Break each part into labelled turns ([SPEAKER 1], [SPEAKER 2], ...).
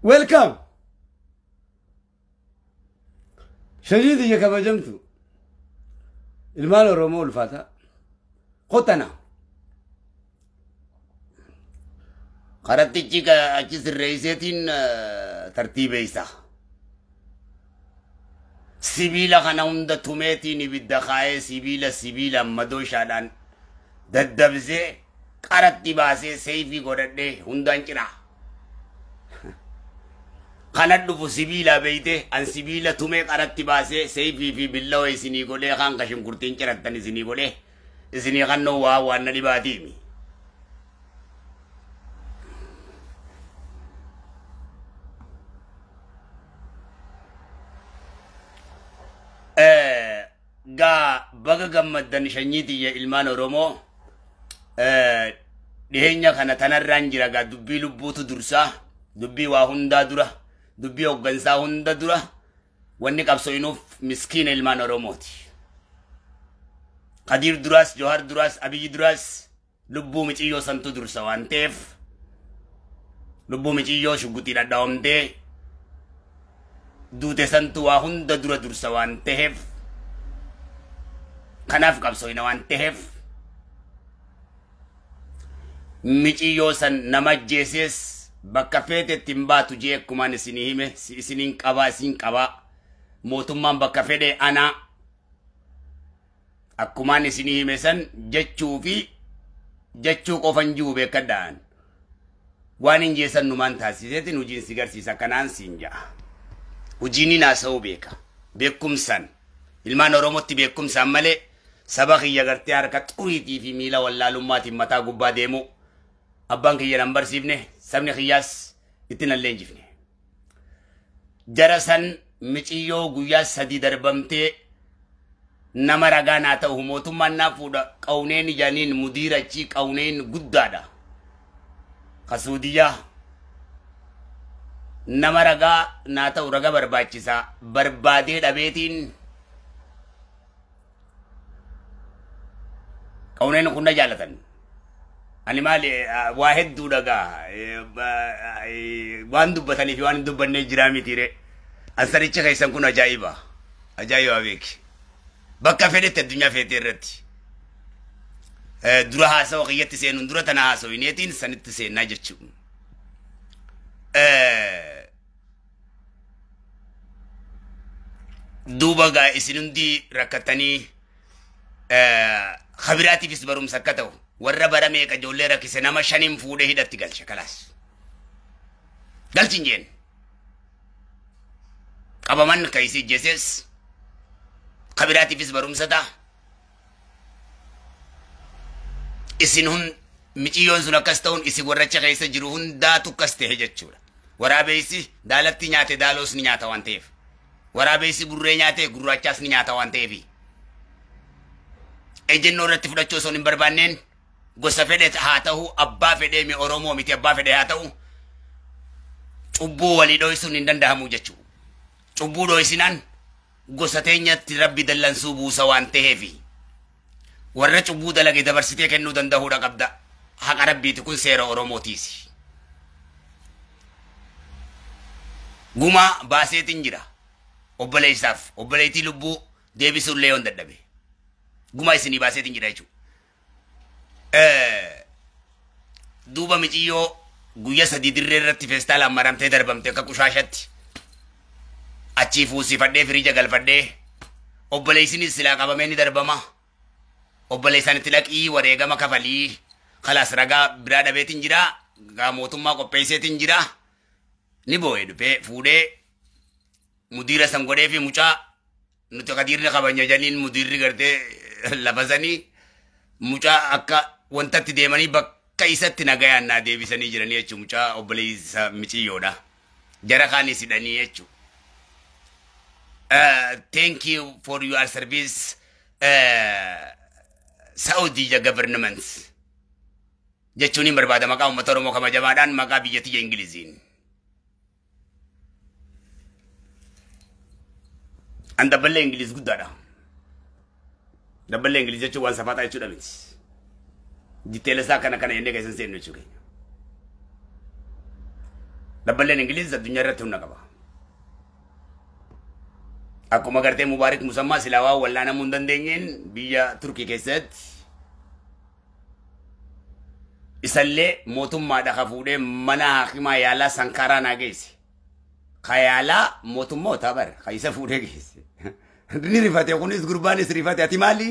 [SPEAKER 1] Welcome. شديد يا كما جمتو المال الرومو الفاتا قطنا قرأت تجيكا أجلس الرئيسيتين ترتيب إيسا سبيلا خانا هندا توميتي نبدا خاية سبيلا مدوش آدان ددبزي قرأت تباسي سيفي قرأت هندا انجرا خانات دفو سبيلا بيته ان سبيلا تومي قرأت تباسي سيفي في بالله يسيني قولي خان قشم كرتين چرطان يسيني قولي يسيني خانو وانا لباتيمي ga baga gammadan shanyiti ya ilman oromo dhihenya kana tanarran jira ga dubbi lubbutu dursa dubbi waa hunda dura dubbi hoggansa hunda dura wanni qabsoinuuf miskiina ilman oromoti qadir duras johar duras abiy duras lubbu miciyyo santu dursa waan ta'eef lubbu miciyyo shuguti dhadhaawamtee duute santu waa hunda dura dursa waan ta'eef kanaaf qabsoina waan ta'eef miciyyo san nama jeeses bakka feetetti baatu jee akkumaan isinii hime isiniin qabaa isin qabaa mootummaan bakka fedhe ana akkumaan isinii hime san jechuu qofan jiru beekadhaan waan hin jeesan numaan taasiseetiin hojiin si garsiisa kanaan siin ja'a hojiin naasa'uu beekumsan ilmaan oromootti beekumsaan malee saba kiyya gartee harka xuriitii fi miila wallaalummaatiin mataa gubbaa deemu abbaan kiyya nan barsiifne sabni kiyyaas ittiin alleenjifne jara san miciyyoo guyyaa sadii darbamtee nama ragaa naa ta'u mootummaan naa fuudha qawneen ijaaniin mudiirachii qawneen guddaadha kasuudiyyaa nama ragaa naa ta'u raga barbaachisaa barbaadee dhabeetiin qawneen kun na jaalatan ani maali waa hedduu dhagaa waan dubbatanii fi waan hin dubbanne jiraa mitiire ansaricha keessan kun ajaa'iba beeki bakka fedhetti addunyaa feetee irratti dura haasawa kiyyatti seenuun dura tana haasawineetiin sanitti seennaa jechuun duuba gaa isin hundi rakkatanii khabiraatiifis barumsa akka ta'u warra barame ka ijoollee rakkise nama shanin fuudhee hidhatti galche kalaas galchin jeen qabaman ka isi jeses khabiraatiifis barumsa ta'a isin hun miciyyoon sun akkas ta'uun isin warracha keessa jiru hundaatu akkas ta'e jechuudha waraabeessi daalatti nyaate daaloos ni nyaata waan ta'eef waraabeessi burree nyaate gurraachaas ni nyaata waan ta'eefi ejennoo irratti fudhachuu osoo hin barbaanneen gosa fedhe haa ta'u abbaa fedhe mi oromoo miti abbaa fedhe haa ta'u cubbuu walii dho'isuun hin danda'amu jechuu cubbuu dho'isinaan gosa teenyatti rabbi dallansuu buusa waan ta'eefi warra cubbuu dalage dabarsitee kennuu danda'uudha qabda haqa rabbiiti kun seera oromootiisi guma baaseetiin jira obboleessaaf obboleettii lubbuu deebisuullee yoon dadhabe guma isinii baaseetiin jira jechuudha duuba miciyyoo guyya sadii dirree irratti feestaalaan maramtee darbamte akka qushaashatti achii fuusifadhee firiija galfadhee obboleessinis silaa qabamee ni darbama obboleessanitti dhaqii wareegama kafalii kalaas ragaa biraa dhabeetiin jira gaa mootummaa qopheesseetiin jira ni boo'ee dhufee fuudhee mudiira san godhee fi mucaa nuti kadiirri qabanya janiin mudiirri gartee lafasanii mucaa akka wantatti deemanii bakka isatti nagayaan naa deebisanii jiranii jechuun mucaa obboleessa miciyyoodha jara kaanis hidhanii jechuun thank you for your service Saudi government jechuun hin barbaada maqaa uummata Oromoo kabajamaadhaan maqaa biyyattii Ingiliziin an dabballee Ingiliz guddaadha dabballee Ingiliz jechuun waan safaataa jechuudha miti diteela isaa kana jennee keessan seennu jechuudha dabballeen ingiliiz addunyaa irratti humna qaba akkuma gartee mubaarik musammaa silaawaa wallaanamuu hin dandeenyeen biyya turkii keessatti isallee mootummaadha kafuudhee mana hakimaa yaalaa sankaraa naa geesse khayaalaa mootummoota bar khayisa fuudhee geesse ni rifate kunis gurbaanis rifate ati maali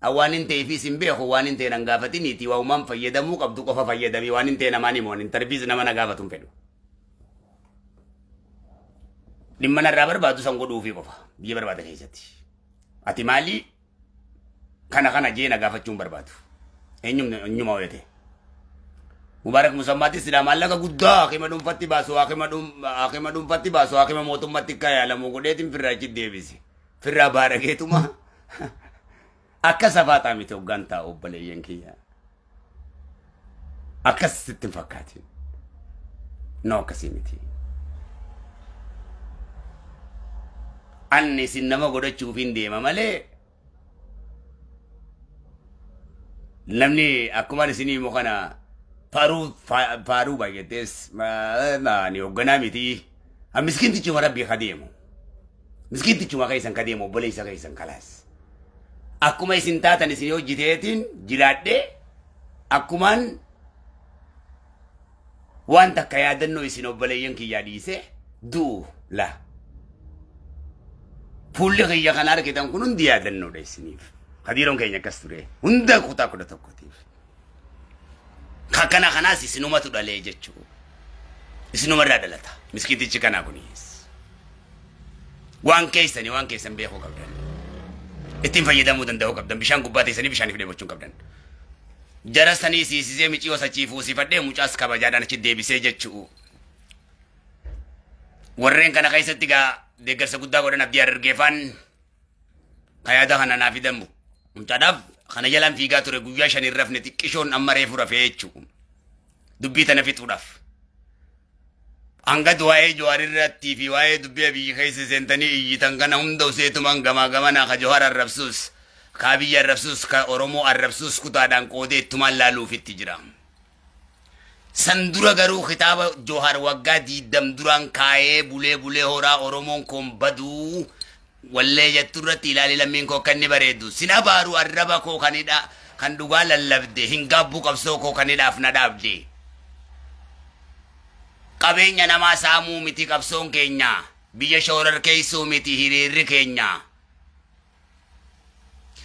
[SPEAKER 1] awaan inte fi simbeeku waan inte nan gaafatiniiti waa umaan fayyadamuu qabdu qofa fayyadamii waan inte namaani moon interviis nama na gaafatun fedhu dhimma narraa barbaadu san godhuufi qofa biyya barbaada keessatti ati maali kana jee na gaafachuun barbaadu eenyuma hoyate Mubarak Musammaati sila maallaqa guddaa akima dhuunfatti baasu akima dhuunfatti baasu akima mootummatti kayaalamu godheetiin firraa achi deebisi firraa baarageetuma akka safaataa miti hoggaan taa'u obboleeyyan kiyya akkas sitti hin fakkaatin no akkasii miti anni isin nama godhachuuf hin deema malee namni akkumaan isinii immoo kana faaruu baay'atees ni hoogganaa miti miskintichuma rabbii kadeemu miskintichuma keessan kadeemu obboleessa keessan kalaas akkuma isin taatan isin hojjiteetiin jilaadhee akkumaan waan takka yaadannoo isin obboleeyyan kiyyaa dhiise du'u la fuulli kiyya kan argitan kun hundi yaadannoodha isiniif kadiiroon keenya akkas ture hunda kutaa 11tiif kakana kanaas isinumatu dhalee jechuu isinumarraa dhalata miskitichi kanaa kunis waan keessan beekuu qabdan ittiin fayyadamuu danda'uu qabdan bishaan gubbaa teessanii bishaaniif dheebochuun qabdan jara sanii siisisee micii osachiifuu sifadhee mucaas kabajaadhaan achi deebisee jechuu warreen kana keessatti gaa deeggarsa guddaa godhan abdii argeefaan kayaada kana naaf fidamu mucaadhaaf kana jalaan fiigaa ture guyyaa 5 hin rafne xiqqishoon amma reefu rafee jechuu dubbii tana fixuudhaaf hanga waa'ee Jawaarirratti fi waa'ee dubbii biyyi keessa seentanii iyyitan kana hunda useetumaan gamaa gamanaa ka Jawaar arrabsuus ka biyya arrabsuus ka Oromoo arrabsuus kutaadhaan qoodee ittumaan laaluufitti jira. San dura garuu kitaaba Jawaar waggaa 20 duraan kaayee bulee horaa Oromoon kun baduu wallee jetturratti ilaali lammiin koo kan ni bareedu sina baaru arraba koo kanidha kan dhugaa lallabde hin gabbuu qabsoo koo kanidhaaf na dhaabde. Qabeenya namaa saamuu miti qabsoon keenya biyya shoorar keessuu miti hiriirri keenya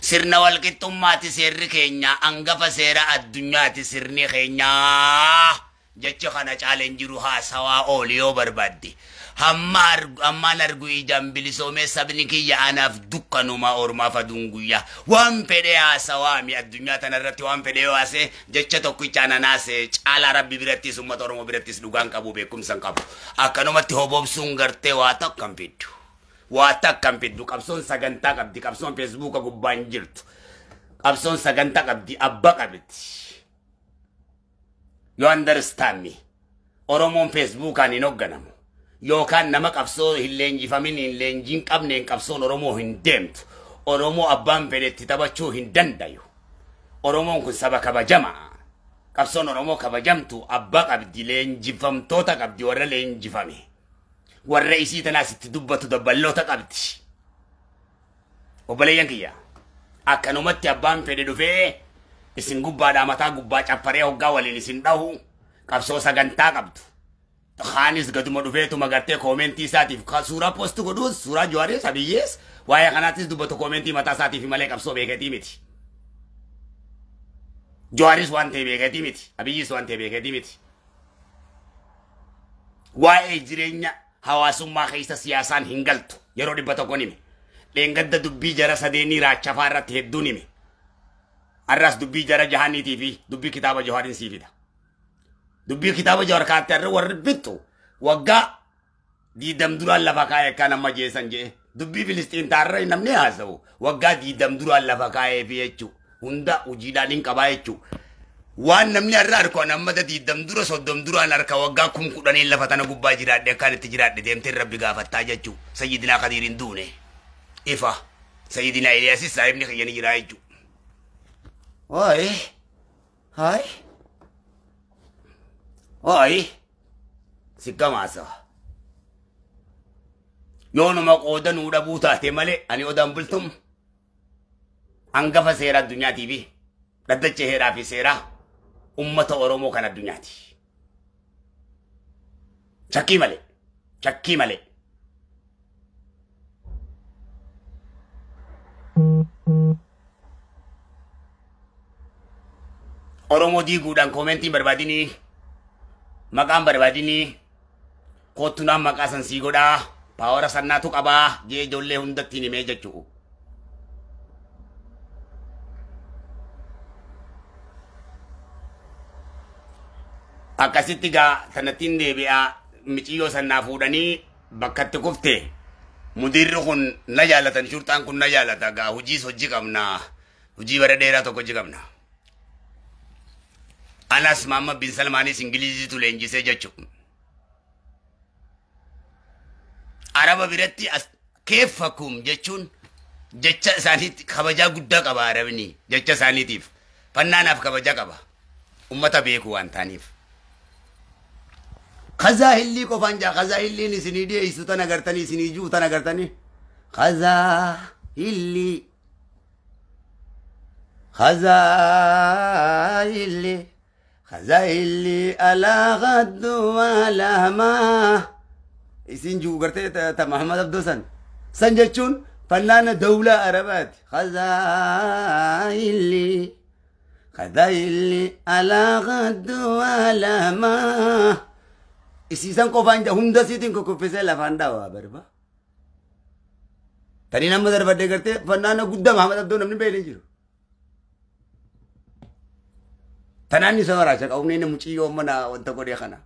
[SPEAKER 1] sirna walqixxummaati seerri keenya angafa seera addunyaati sirni keenya jecha kana caaleen jiru haasawaa ooliyoo barbaadde hammaan argu ijaan bilisoomee sabni kiyya anaaf dukkanuma ormaaf aduun guyyaa waan fedhee haasawaami addunyaa tanarratti waan fedhee haasee jecha tokkichaan anaasee caalaa rabbi birattis uummata Oromoo birattis dhugaan qabu beekumsan qabu akkanumatti hobobsuun gartee waa takkan fiddu qabsoon sagantaa qabdi qabsoon feesbuuka gubbaan jirtu qabsoon sagantaa qabdi abba qabdi you understand me Oromoon feesbuukaan hin hogganamu yookaan nama qabsoo hin leenjifamin hin leenjiin qabneen qabsoon Oromoo hin deemtu Oromoo abbaan fedhetti taphachuu hin dandayu Oromoon kun saba kabajamaa qabsoon Oromoo kabajamtu abba qabdi leenjifamtoota qabdi warra leenjifame warra isii tanaas itti dubbatu dabballoota qabdi obboleeyyan kiyya akkanumatti abbaan fedhe dhufee isin gubbaadhaa mataa gubbaa capparee hoggaa waliin isin dhahu qabsoo sagantaa qabdu khaanis gaduma dhufeetu magartee koomentii isaatiif suuraa poostu godhuus suuraa Jawaaris abiyyees waa'ee kanaatis dubbatu koomentii mataa isaatiif malee qabsoo beeketii miti Jawaaris waan ta'e beeketii miti abiyyees waan ta'e beeketii miti waa'ee jireenya hawaasummaa keessa siyaasaan hin galtu yeroo 100 nime dheengadda dubbii jara sadeenii raachafaa irratti hedduu nime arras dubbii jara jahaniitii fi dubbii kitaaba Jawaarin siifida dubbii kitaaba Jawaar kaatti arra warri bittu waggaa 20 duraan lafa kaayee kan amma jeesan jee dubbii Filistiin taarra namni haasa'u waggaa 20 duraan lafa kaayee fi jechuu hunda hojiidhaan hin qabaa jechuu waan namni arra arko namma 20 dura 30 duraan arka waggaa 10 lafa tana gubbaa jiraadhe akkaan itti jiraadhe deemtee rabbi gaafattaa jechuu Sayyidinaa Khadiiriin duune ifa Sayyidinaa Iliyaasis saahibni kiyyanii jiraa jechuu Oi sikkamaasa yoonuma qoodanuu dhabuu taate malee ani odaan bultum hangafa seera addunyaatiif dhaddacha heeraa fi seeraa ummata Oromoo kan addunyaati. Chakkii malee. Chakkii malee. Oromoo diiguudhaan koomentiin barbaadinii maqaan barbaadinii koottunaan maqaa san sii godhaa paawara sannaatu qabaa jee ijoollee hundattiin himee jechuu. Akkasitti gaa sanattiin deebi'aa miciyyoo sannaa fuudhanii bakkatti kufte mudirri kun na jaalatan shurxaan kun na jaalata gaa hojiis hojii qabna hojii bara dheeraa tokko hojii qabna. Anas Muhammad bin Salmaanis Ingiliziitu leenjisee jechuudha. Araba biratti keeffakum jechuun jecha isaaniitti kabajaa guddaa qaba Arabni jecha isaaniitiif fannaanaaf kabajaa qaba ummata beeku waan taaniif. Khazahilli qofaan jaa khazahilliin isinii dhiyeessu tan agartanii isinii juu tan agartanii khazahilli alaa gaddu alamaa isin juu gartee ta Muhammad Abdoo san jechuun fannaana dawlaa Arabaati. khazahilli alaa gaddu alamaa isiisan qofaan jaa hunda siitiin kokkoffisee lafaan dhaawaa barba. Tanii nama darbadee gartee fannaana guddaa Muhammad Abdoo namni beekne jiru. Tanaan isa waraacha qabuun inni muciyyoo mana wanta godhee kana.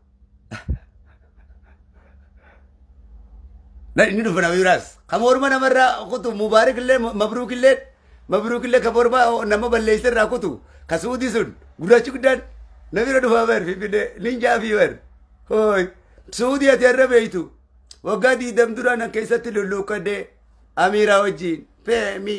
[SPEAKER 1] Inni dhufa nama yuraas. Kama orma namarraa kutu mubaarik illee mabruuk illee kama orma nama balleessa irraa kutu kasuuti sun gurraachi guddaan namira dhufaa bar fifide ninjaa fi bar. Hoi Suudi ati har'a beeytu waggaa 20 duraan keessatti lulluuqqadee amiiraa wajjin feemi.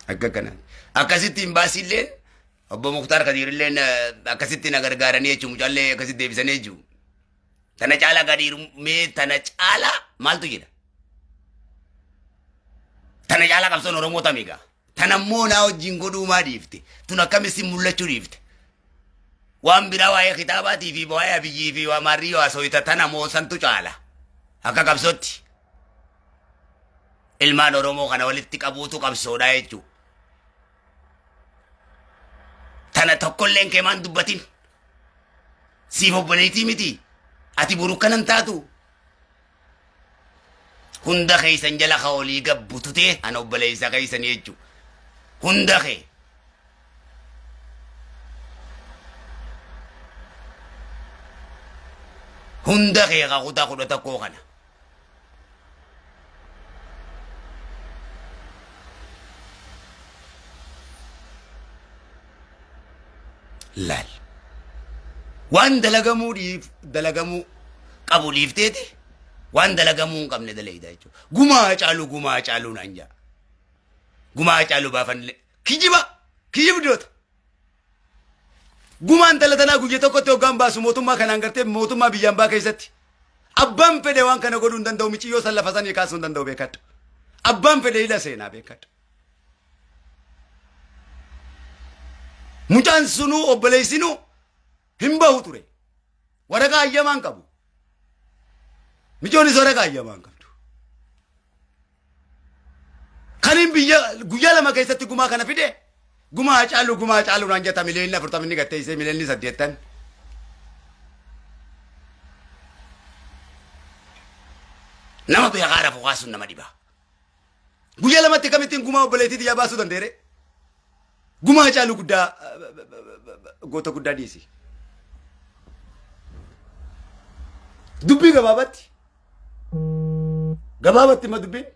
[SPEAKER 1] Akka kanaan akkasittiin baasiilleen obbo Muktaar Kadiirilleen akkasittiin gargaaranii jechuun mucaallee akkasitti deebisanii jiru. Tana caalaa gadiirumee tana caalaa maaltu jedha? Tana caalaa qabsoon Oromoo tamiga. Tana immoo naa wajjin godhuu maa dhiifte? Tun akkamitti mul'achuu dhiifte? Waan biraa waa'ee kitaabaatii fi waa'ee abiyyii fi waa maarrii haasawita tana moo santu caala? Akka qabsootti. Ilmaan Oromoo kana walitti qabuutu qabsoodha jechuudha. Tana tokkolleen keemaan dubbatin. Siif obboleettii miti. Ati boru kanan taatu. Hunda keessan jala kaolii gabbututee ana obboleessa keessan jechuudha. Hunda kee. Hunda kee kutaa 11 kana. Laal. Waan dalagamuu qabu dhiifteeti. Waan dalagamuu hin qabne dalayda jechuudha. Gumaa caalu naan jaa. Gumaa caalu baafanne kijibdoota. Gumaan dalatanaa guyya tokkotti hoggaan baasu mootummaa kanaan gartee mootummaa biyyaan baa keessatti. Abbaan fedhe waan kana godhuu hin danda'u miciyyoo san lafa sanii kaasuu hin danda'u beekadhu. Abbaan fedhe ila seenaa beekadhu. Mucaan sunuu obboleessinuu hin bahu ture. Waraqaa ayyamaan qabu. Mijoonis waraqaa ayyamaan qabdu. Kanin biyya guyyaa lama keessatti gumaa kana fide. Gumaa caalu naan jetta miliyoonni 40 ni gatteessee miliyoonni 8. Nama biyya gaara fokaasuun nama dhibaa. Guyyaa lamatti kamittiin gumaa obboleettii yaa baasuu dandeere. Gumaa caalu guddaa goota guddaa dhiisi. Dubbii gabaabatti ma dubbiin.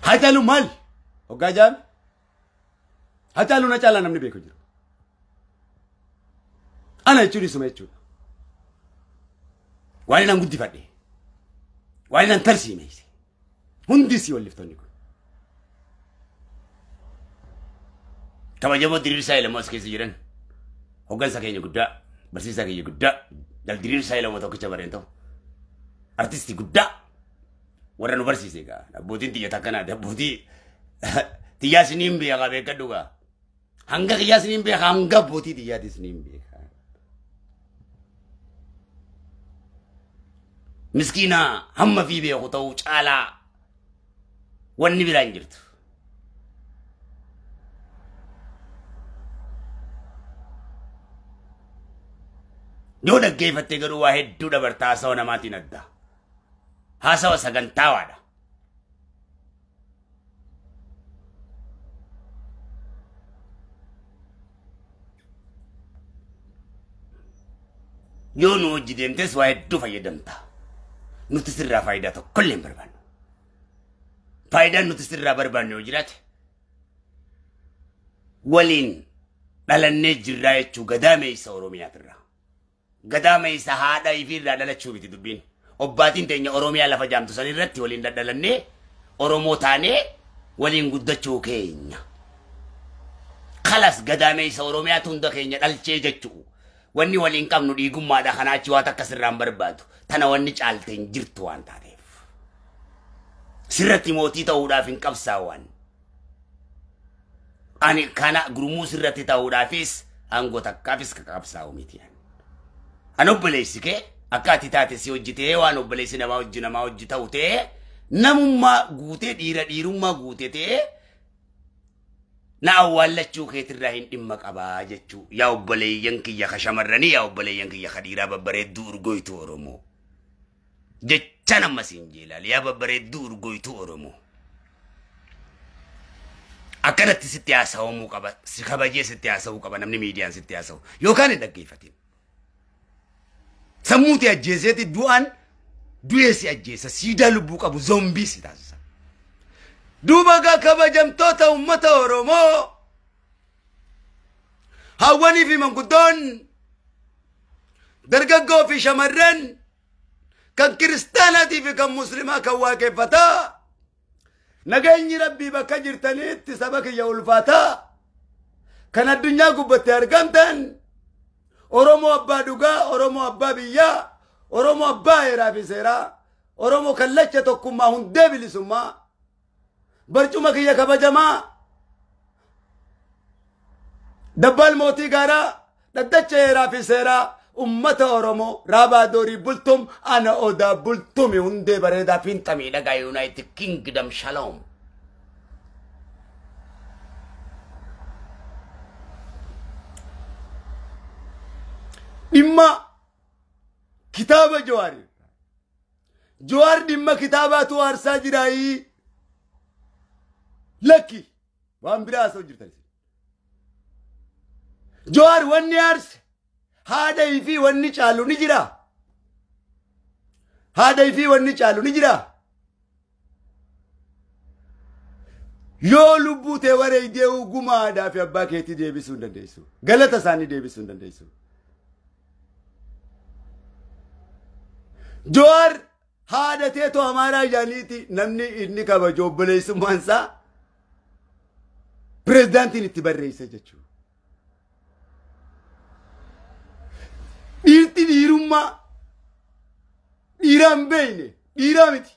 [SPEAKER 1] Haa caalu maal? Hoggaa jaan? Haa caalu na caalaa namni beeku jiru. Ana jechuun isuma jechuudha. وأنا نقول دفعني وأنا نترسي ميسي هندسي واللي فتوني كما جابوا درير سايلة موسكي سجران هوغان ساكيني قدا برسي ساكيني قدا دال درير سايلة موتوكي چبارين artisti guddaa warra nu barsiise gaa abbootiin xiyya takkana abbootii xiyyaa isiniin beeka beekadhu gaa hanga xiyyaa isiniin beeka hanga abbootii xiyyaati isiniin beeka miskiina hamma fi beeku ta'uu caalaa wanni biraa hin jirtu yoo dhaggeeffattee garuu waa hedduu dabartaa haasawa namaatiin adda haasawa sagantaawaadha yoo nu hojii deemtes waa hedduu fayyadamta nuti sirraa faayidaa tokkollee hin barbaannu faayidaan nuti sirraa barbaannu yoo jiraate waliin dhalannee jirraa jechuu gadaameessa Oromiyaatirraa gadaameessa haadha ifirraa dhalachuu miti dubbiin obbaatiin teenya Oromiyaa lafa jaamtu san irratti waliin dadhalannee Oromoo taanee waliin guddachuu keenya kalas gadaameessa Oromiyaa hunda keenya dhalchee jechuu wanni waliin qabnu dhiigummaadha kanaachi waa takka sirraan barbaadu tana wanni caalte hin jirtu waan taateef sirratti mootii ta'uudhaaf hin qabsaawwan ani kana gurmuu sirratti ta'uudhaafis aangoo takkaafis qabsaa'u miti ani obboleessi kee akka ati taate si hojjitee waan obboleessi namaa hojji ta'u ta'e namummaa guutee dhiirummaa guutee ta'e na awwaalachuu keetirraa hin dhimma qabaa jechuu yaa obboleeyyan kiyya ka shamarranii yaa obboleeyyan kiyya ka dhiiraa babbareedduu urgoytuu Oromoo jecha nama siin jeelaal yaa babbareedduu urgoytuu Oromoo akkanatti sitti haasawamuu qaba si kabajee sitti haasawuu qaba namni miidiyaan sitti haasawu yookaan hin dhaggeeffatin sammuuti ajjeeseeti du'aan du'eesi ajjeesa siidaa lubbuu qabu zombii si taasisa duuba gaa kabajamtoota ummata Oromoo hawwanii fi manguddoon dargaggoo fi shamarran kan kiristaanaatii fi kan muslimaa kan waaqeffataa nageenyi rabbii bakka jirtaniitti saba kiyya ulfaataa kan addunyaa gubbatti argamtan Oromoo abbaa dhugaa Oromoo abbaa biyyaa Oromoo abbaa heeraa fi seeraa Oromoo kallacha tokkummaa hundee bilisummaa barcuma kiyya kabajamaa dabbal mootii gaaraa dhaddacha heeraa fi seeraa ummata Oromoo raabaa doorii bultum ana odaa bultumi hundee bareedaa fiinxamii dhagaa United Kingdom Shalom dhimma kitaaba Jawaar dhimma kitaabaatu aarsaa jiraayii لكي وان براس وجرتني جوار ونيارس هذا يفي ونيشالو نجرا هذا يفي ونيشالو نجرا يولو بوته وري ديو غما دا في باكيتي دي بيسون دنديسو غلطه ساني دي بيسون دنديسو جوار هذا تيتو हमारा जानीती नन्नी इन्नी का बजो बले सुमानसा Presidenti itti barreessa jechuudha. Dhiirti dhiirummaa dhiiraan beeyne dhiiraa miti.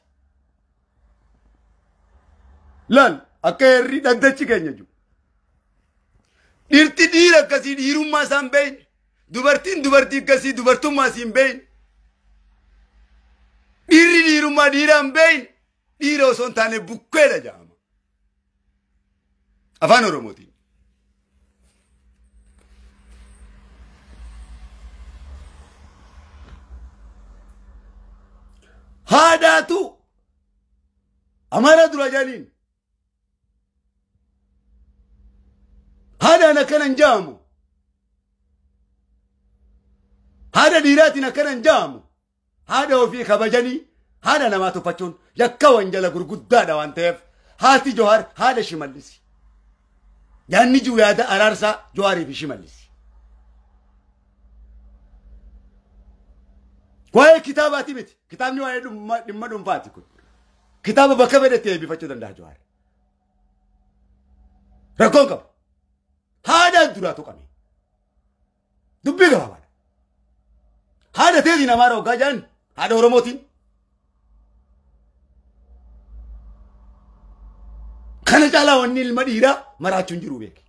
[SPEAKER 1] Laal akka herri dhaddachi keenya jiru. Dhiirti dhiira akkasii dhiirummaa isaan beeyne dubartiin dubartii akkasii dubartummaa isiin beeyne. Dhiirri dhiirummaa dhiiraan beeyne dhiira osoo hin taane bukkeedha jedhama. afaan Oromootiin haadhaatu amara dura jaaniin haadhaan akkanan jaamu haadha dhiiraatiin akkanan jaamu haadha ofii kabajanii haadha namaa tuffachuun yakka wanjala gurguddaadha waan ta'eef haati Jawaar haadha Shimallisi yaanni juuyaada araarsaa Jawaarii fi Shimallisi
[SPEAKER 2] Waa'ee kitaabaati miti. Kitaabni waa'ee dhimma dhuunfaati kun. Kitaaba bakka fedhetti eebbifachuu danda'a Jawaar. Rakkoon qaba. Haadhaan duraa tuqame. Dubbii gabaabaadha. Haadha teetiin Amaara hoggaa jedhan haadha Oromootiin. Kana caalaa wanni ilma dhiiraa maraachuun jiru beeki.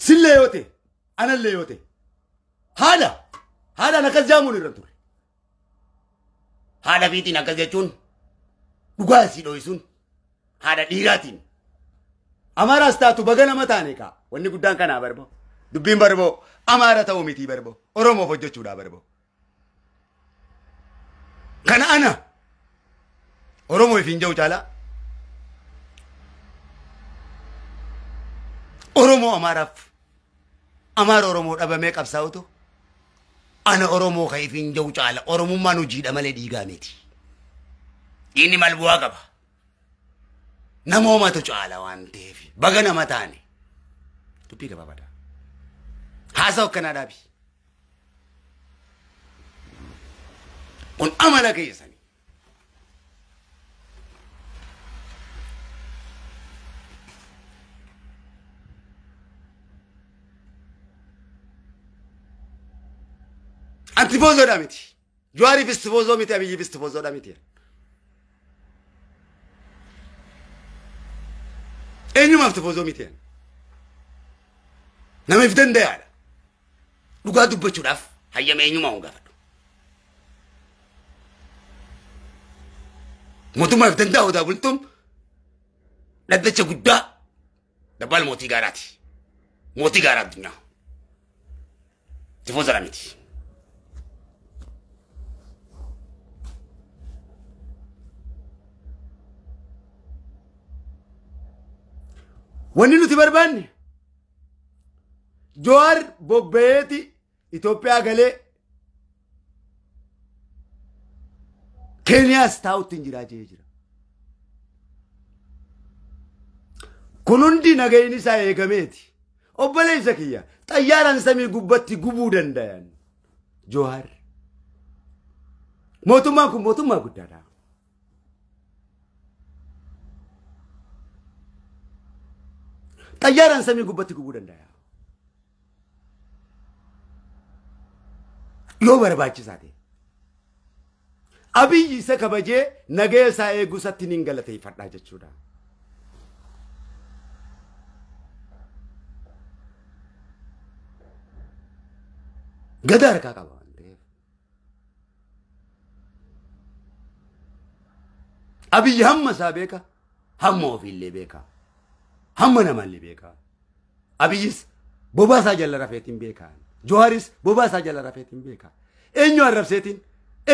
[SPEAKER 2] Sillee yoo ta'e, anallee yoo ta'e. Haadhaan akkas jaamuun irra ture. Haadha fiitiin akkas jechuun dhugaa isii dho'isuun haadha dhiiraatiin. Amaaraas taatu baga nama taane kaa wanni guddaan kanaa barboo. Dubbiin barboo Amaara ta'uu mitii barboo. Oromoof hojjechuudhaa barboo. Kana ana Oromoo ifiin jiru caalaa. Oromoo Amaaraaf Amaara Oromoo dhabamee qabsaa'utu ana Oromoo kan ifiin jiru caala Oromummaan hojiidha malee dhiigaa miti. Inni maal bu'aa qaba? Namoomatu caala waan ta'eef baga nama taane dubbii gabaabaadha. Haasa'u akkanaa dhaabi. Kun amala keessanii. Antifoozoo dha miti. Jawaariif istifoozoo miti, Abiyyiif istifoozoo dha miti. Eenyumaaf istifoozoo miti. Namaaf danda'aadha. Dhugaa dubbachuudhaaf hayyama eenyumaa hin gaafadhu. Mootummaaf danda'u daa bultuun dhaddacha guddaa dabbaal mootii gaaraati. Mootii gaaraa addunyaa. Istifoozoo dha miti. Wanni nuti barbaanne Jawaar bobbeeti Itoophiyaa galee Keeniyaas taa'utti hin jiraa jee jira. Kun hundi nagayni isaa eegameeti. Obboleessa kiyya xayyaaraan samii gubbatti gubuu danda'an Jawaar. Mootummaan kun mootummaa guddaadha. Xayyaaraan samii gubbatti gubuu danda'a. Yoo barbaachisaa ta'e. Abiyyi isa kabajee nagaya isaa eegusatti nin galateeffadhaa jechuudha. Gada harkaa qaba waan ta'eef. Abiyyi hamma isaa beeka, hamma ofiillee beeka. Hamma namallee beeka. Abiyyis bobaa isaa jala rafeetiin beeka. Jawaaris bobaa isaa jala rafeetiin beeka. Eenyu arrabseetiin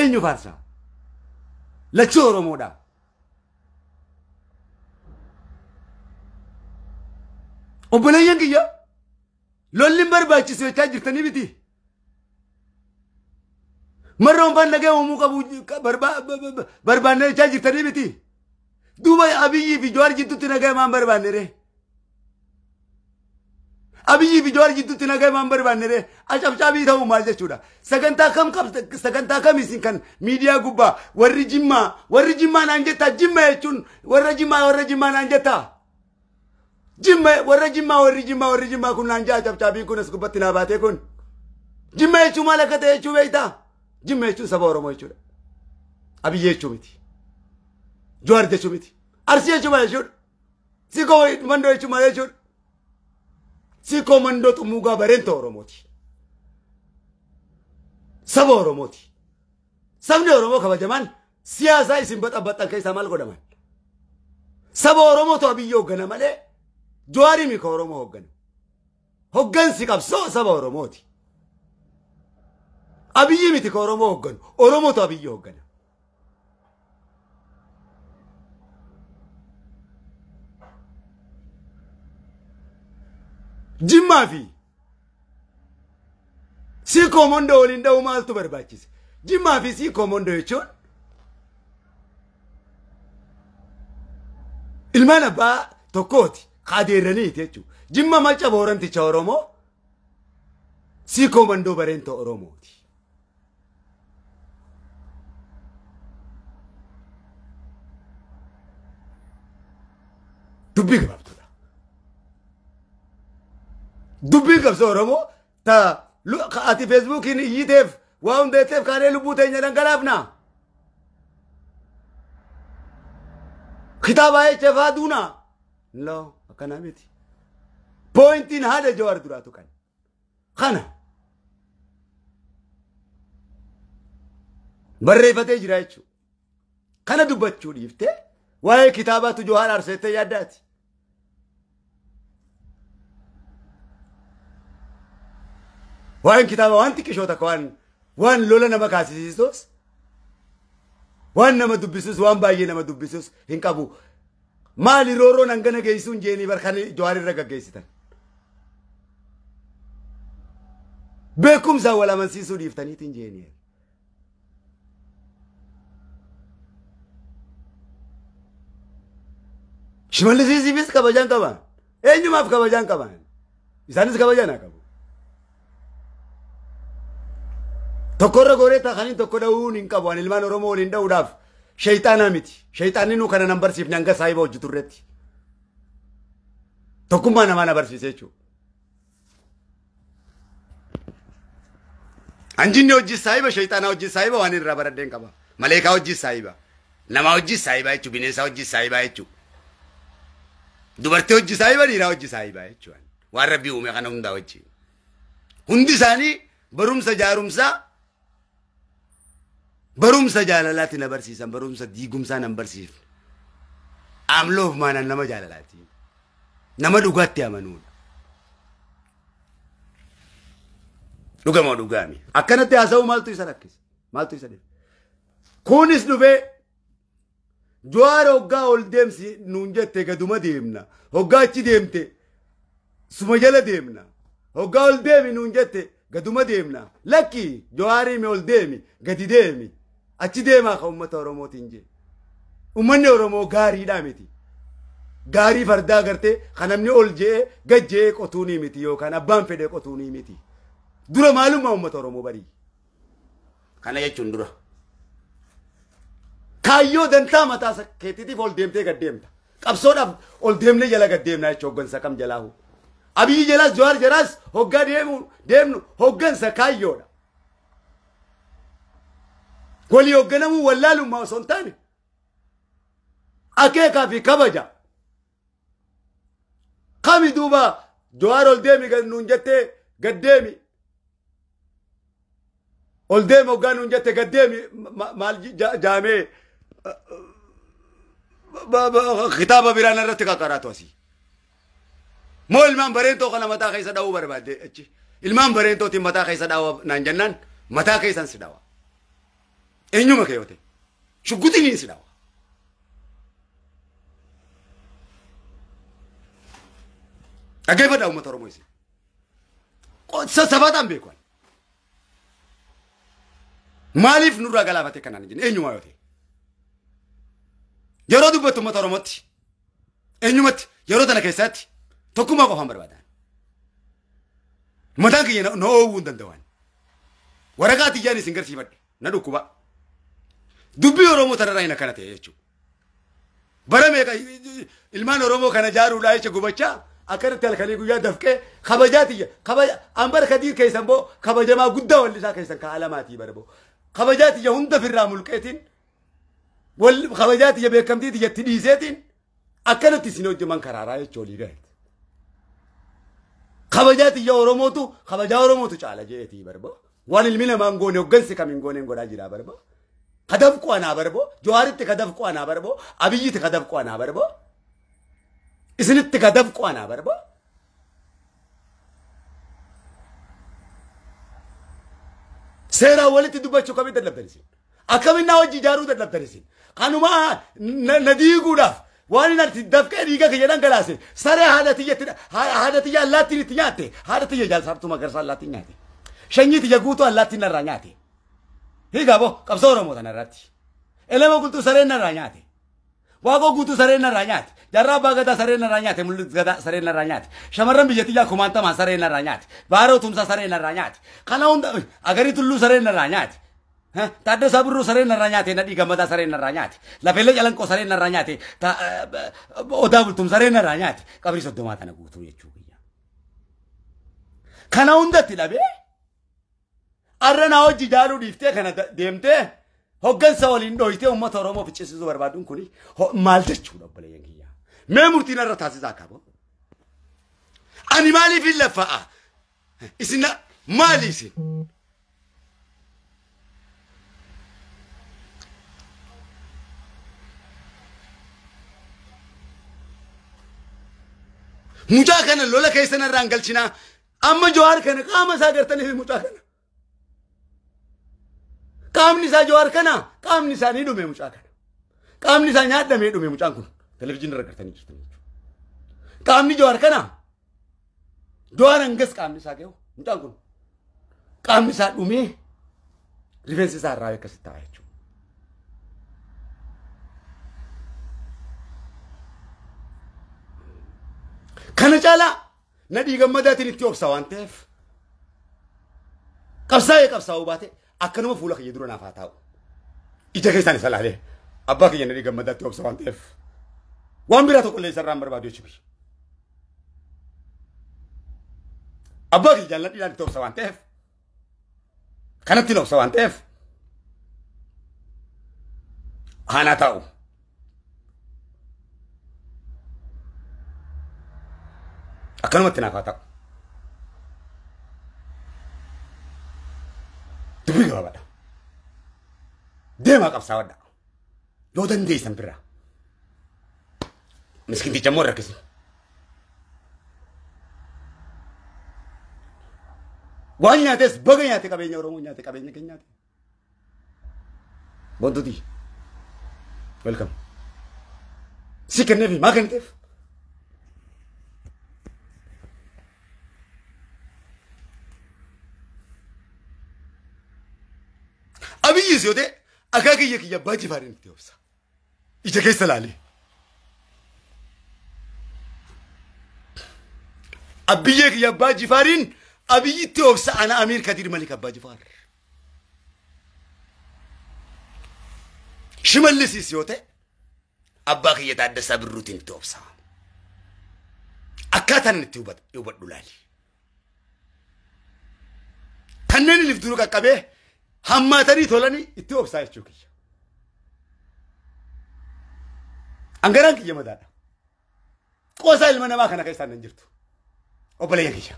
[SPEAKER 2] eenyu faarsaa. Lachuu Oromoodha. Obboleeyyan kiyya lolli barbaachisu jechaa jirtanii miti. Marroon baan nagee uumuu qabu barbaannee jechaa jirtanii miti. Duuba Abiyyi fi Jawaar jidduutti nagee maan barbaanne ree. Abiyyi fi Jawaar jidduutti nagee maan barbaanne ree. Acabcaabii ta'uu maal jechuudha. Sagantaa kam isin kan miidiyaa gubbaa warri Jimmaa naan jettaa Jimma jechuun warra Jimmaa naan jettaa. Warra Jimmaa kun naan jaa acabcaabii kun as gubbatti naa baatee kun. Jimma jechuun maal akka ta'e jechuu beektaa? Jimma jechuun saba Oromoo jechuudha. Abiyyi jechuu miti. Jawaar jechuu miti. Arsii jechuu maal jechuudha. Sikoo mandoo jechuu maal jechuudha. Sikoo mandoo xumuugaa bareenta Oromooti. Saba Oromooti. Sabni Oromoo kabajamaan siyaasaa isin baxabbaxan keessaa maal godhaman. Saba Oromootu Abiyyi hooggana malee Jawaarii mika Oromoo hooggana. Hoggansi qabsoo saba Oromooti. Abiyyi miti ka Oromoo hoogganu. Oromootu Abiyyi hooggana. Jimmaa fi Sikoo Mondoo waliin dha'uu maaltu barbaachise? Jimmaa fi Sikoo Mondoo jechuun ilmaan abbaa tokkooti qaadeerraniiti jechuudha. Jimma Macca Booranticha Oromoo, Sikoo Mondoo bareenta Oromooti. dubbii gabaabtuudha. Dubbii qabsoo Oromoo ta ati Feesbuukiin iyyiteef waa hundeetteef kaanee lubbuu teenya dhangalaafnaa. Kitaaba HFaa duunaa. Loo akkanaa miti. Pointiin haadha Jawaar duraatu kan. Kana. Barreeffatee jira jechuudha. Kana dubbachuu dhiiftee waa'ee kitaabaatu Jawaar arseettee yaaddaati. Waa'een kitaaba waan xiqqishoo takka waan lola nama kaasisiisus waan nama dubbisus waan baay'ee nama dubbisus hin qabu. Maali rooroon hangana geessuun jeenii barkan Jawaar irra gaggeessitan. Beekumsa wal amansiisuu dhiiftaniitiin jeenii. Shimalisiisiifis kabajaan qaban. Eenyumaaf kabajaan qaban. Isaanis kabajaan haa qabu. Tokkorra gooree taa'anii tokko dha'uun hin qabu. Ani ilmaan Oromoo waliin dha'uudhaaf shayxaanaa miti. Shayxaanni nuu kana nan barsiifne hanga saahiba hojjetu irratti. Tokkummaa namaa na barsiise jechuudha. Anjinni hojii saahiba shayxaanaa hojii saahiba waan irraa baradheen qaba. Maleekaa hojii saahiba. Namaa hojii saahiba jechuudha. Bineensaa hojii saahiba jechuudha. Dubartii hojii saahiba dhiiraa hojii saahiba jechuudha. Waan rabbii uume kana hundaa wajjin. Hundi isaanii barumsa jaarumsaa barumsa jaalalaatti na barsiisan barumsa diigumsaa nan barsiifne. Amloof maanan nama jaalalaatti. Nama dhugaatti amanuudha. Dhugamoo dhugaami. Akkanatti haasa'u maaltu isa rakkise? Maaltu isa dhibe? Kunis dhufee Jawaar hoggaa ol deemsi nuun jette gaduma deemna. Hoggaa achi deemte suma jala deemna. Hoggaa ol deemi nuun jette gaduma deemna. Lakki Jawaarii ol deemi gadi deemi. Achi deemaa ka uummata Oromootiin jee. Uummanni Oromoo gaariidhaa miti. Gaarii fardaa gartee kan namni ol jee gad jee qotuunii miti yookaan abbaan fedhee qotuunii miti. Dura maalummaa uummata Oromoo barii. Kana jechuun dura. Kaayyoo dantaa mataa keetiitiif ol deemtee gad deemta. Qabsoodhaaf ol deemnee jala gad deemnaa jechuun hoggansa kam jalaahu. Abiyyi jalaas Jawaar jalaas hoggaa deemnu hoggansa kaayyoodha. Walii hogganamuu wallaalummaa osoo hin taane akeekaa fi kabaja. Kami duuba Jawaar ol deemi nuun jettee gad deemi. Ol deemi hoggaa nuun jette gad deemi maal jaamee kitaaba biraan irratti kakaraatu asii. Moo ilmaan bareentoo kana mataa keessa dha'uu barbaadde achi. Ilmaan bareentootiin mataa keessa dha'uu naan jennaan mataa keessan si dhawa. Eenyuma keeyote. Shuggutiin si dhawa. Dhaggeeffadhaa uummata Oromoo isin. Sassabaataan beekuun. Maaliif nurraa galaafate kanaan jenne eenyumaa yoo ta'e. Yeroo dubbattu uummata Oromootti eenyumatti yeroo tana keessatti tokkummaa qofaan barbaadan. Mataan kiyya na oowwuu hin danda'an. Waraqaa tiyyaan isin garsiifadhe na dhukkuba. Dubbii Oromoo tanarraa hin akkana ta'e jechuudha. Bara meeqa ilmaan Oromoo kana jaaruudhaa jecha gubachaa akkanatti halkanii guyyaa dafqee kabajaa tiyya kabaja ambar kadiir keessan boo kabajamaa guddaa wallisaa keessan ka'alamaatii barboo. Kabajaa tiyya hunda firraa mulqeetiin kabajaa tiyya beekamtii tiyyatti dhiiseetiin akkanatti isin hojjeman karaaraa jechuun olii gahe. Kabajaa tiyya Oromootu kabajaa Oromootu caala jeetii barboo. Waan ilmi namaan goone hoggansi kamiin gooneen godhaa jira barboo. Kadaf qo'anaa barboo. Jawaaritti kadaf qo'anaa barboo. Abiyyitti kadaf qo'anaa barboo. Isinitti kadaf qo'anaa barboo. Seeraa walitti dubbachuu kamitti dadhabdanisin. Akkaminnaa hojii ijaaruu dadhabdanisin. Kanumaa na diiguudhaaf waan hin arti dafqee dhiiga kiyya dhangalaase saree haadha tiyya allaattiin itti nyaatte haadha tiyya jaalsaabtuu magarsaa allaattiin nyaate. Shanyii tiyya guutuu allaattiin narraa nyaate. Hiigaa boo qabsoo Oromoo tanarratti. Elema gultuu sareen narraa nyaate. Waaqoo guutuu sareen narraa nyaate. Jarraa abbaa gadaa sareen narraa nyaate. Mul'is gadaa sareen narraa nyaate. Shamarran biyyatiyyaa kumaantamaa sareen narraa nyaate. Baaroo tumsaa sareen narraa nyaate. Kana hunda agarii tulluu sareen narraa nyaate. Tadda sabru sareen naranyate na diga mata sareen naranyate. La pelle jalan ko sareen naranyate. Ta oda bultum sareen naranyate. Kabri soddoma tana guutu jechuudha. Kana hundatti dhabe. Arrana hojii jaaluu dhiiftee kana deemtee hoggansa waliin dhooytee uummata Oromoo ficcisiisuu barbaaduun kuni maal jechuudha obboleeyyan kiyya. Mee murtiin irra taasisaa qaba. Ani maaliif hin lafa'a? Isin maali isin? Mucaa kana lola keessan irraan galchinaa amma Jawaar kana qaama isaa gartanii fi mucaa kana. Qaamni isaa Jawaar kana qaamni isaa ni dhume mucaa kana. Qaamni isaa nyaadhamee dhume mucaan kun televezyiinii irra gartanii jirtan jechuudha. Qaamni Jawaar kana Jawaar hangas qaamni isaa ga'u mucaan kun qaamni isaa dhumee rifeensi isaa irraa akkasitti ta'a jechuudha. Kana caalaa nadhii gammadaatiin itti obsa waan ta'eef qabsaa'uu baate akkanuma fuula kiyya dura naaf haa taa'u. Ija keessaan isa laalee abbaa kiyya nadhii gammadaatti obsa waan ta'eef waan biraa tokko illee isarraan barbaadu jechuudha. Abbaa kiyya jaalladhiidhaan itti obsa waan ta'eef kanatti obsa waan ta'eef haanaa taa'u. Akkanumatti naaf haa ta'u. Dubbii gabaabaadha. Deemaa qabsaa'adha. Yoo dandeessan biraa. Miskinticha immoo rakkisi. Waan nyaates baga nyaate qabeenya Oromoo nyaate qabeenya keenya nyaate. Bontuutii. Welcome. Si kenneefi maa kenniteef? Abiyyi si yoo ta'e akka kiyya abbaa Jifaariin itti obsa. Ija keessa laalee. Abiyyee kiyya abbaa Jifaariin abiyyi itti obsa ana Amiir Kadir Malik abbaa Jifaar. Shimallis yoo ta'e abbaa kiyya Taaddasaa Birruutiin itti obsa. Akkaataan itti hubadhu laali. Kanneen ilif duruu qaqqabee hammaatanii tolanii itti obsaa jechuudha. Angaraan kiyya madaadha. Qoosaa ilma namaa kana keessaan hin jirtu. Obboleeyyan kiyya.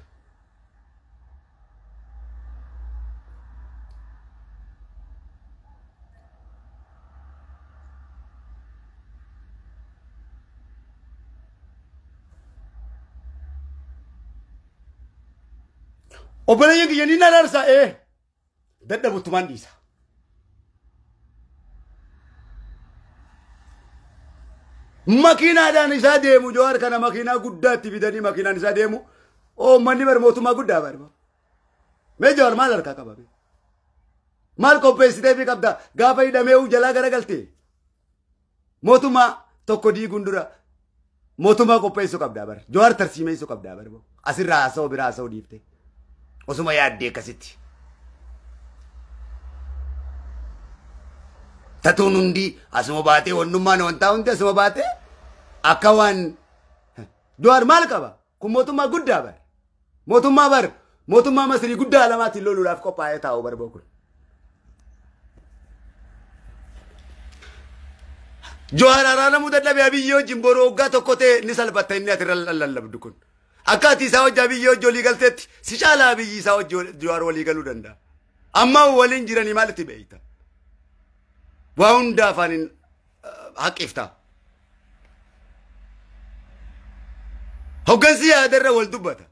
[SPEAKER 2] Obboleeyyan kiyya ni naraarsaa dadhabuttumaan dhiisa. Makiinaadhaan isaa deemu Jawaar kana makiinaa guddaatti fidanii makiinaan isaa deemu manni mootummaa guddaa barba. Mee Jawaar maal harkaa qaba? Maal qopheessitee fi qabda gaafa hidhamee jalaa garagalte mootummaa tokko diiguun dura mootummaa qopheessuu qabdaa bara. Jawaar tarsiimeessuu qabdaa bara. Asirraa haasa'u biraa haasa'u dhiifte. Osuma yaaddee akkasitti. Tatuun hundi asuma baatee wannummaan wantaa hundi asuma baatee akka waan Jawaar maal qaba? Kun mootummaa guddaa bar. Mootummaa Masrii guddaa lamaatiin loluudhaaf qophaa'ee taa'u barbaa kun. Jawaar araanamuu dadhabee Abiyyi wajjin boroo waggaa tokko ta'e ni salphatta inni ati irra lallabdu kun. Akka ati isaa wajji Abiyyi wajji walii galteetti si caalaa Abiyyi isaa wajji Jawaar walii galuu danda'a. Amma waliin jiranii maalitti beeyta? Waa hunda afaanin haqifta. Hoggansi yaadarra wal dubbata.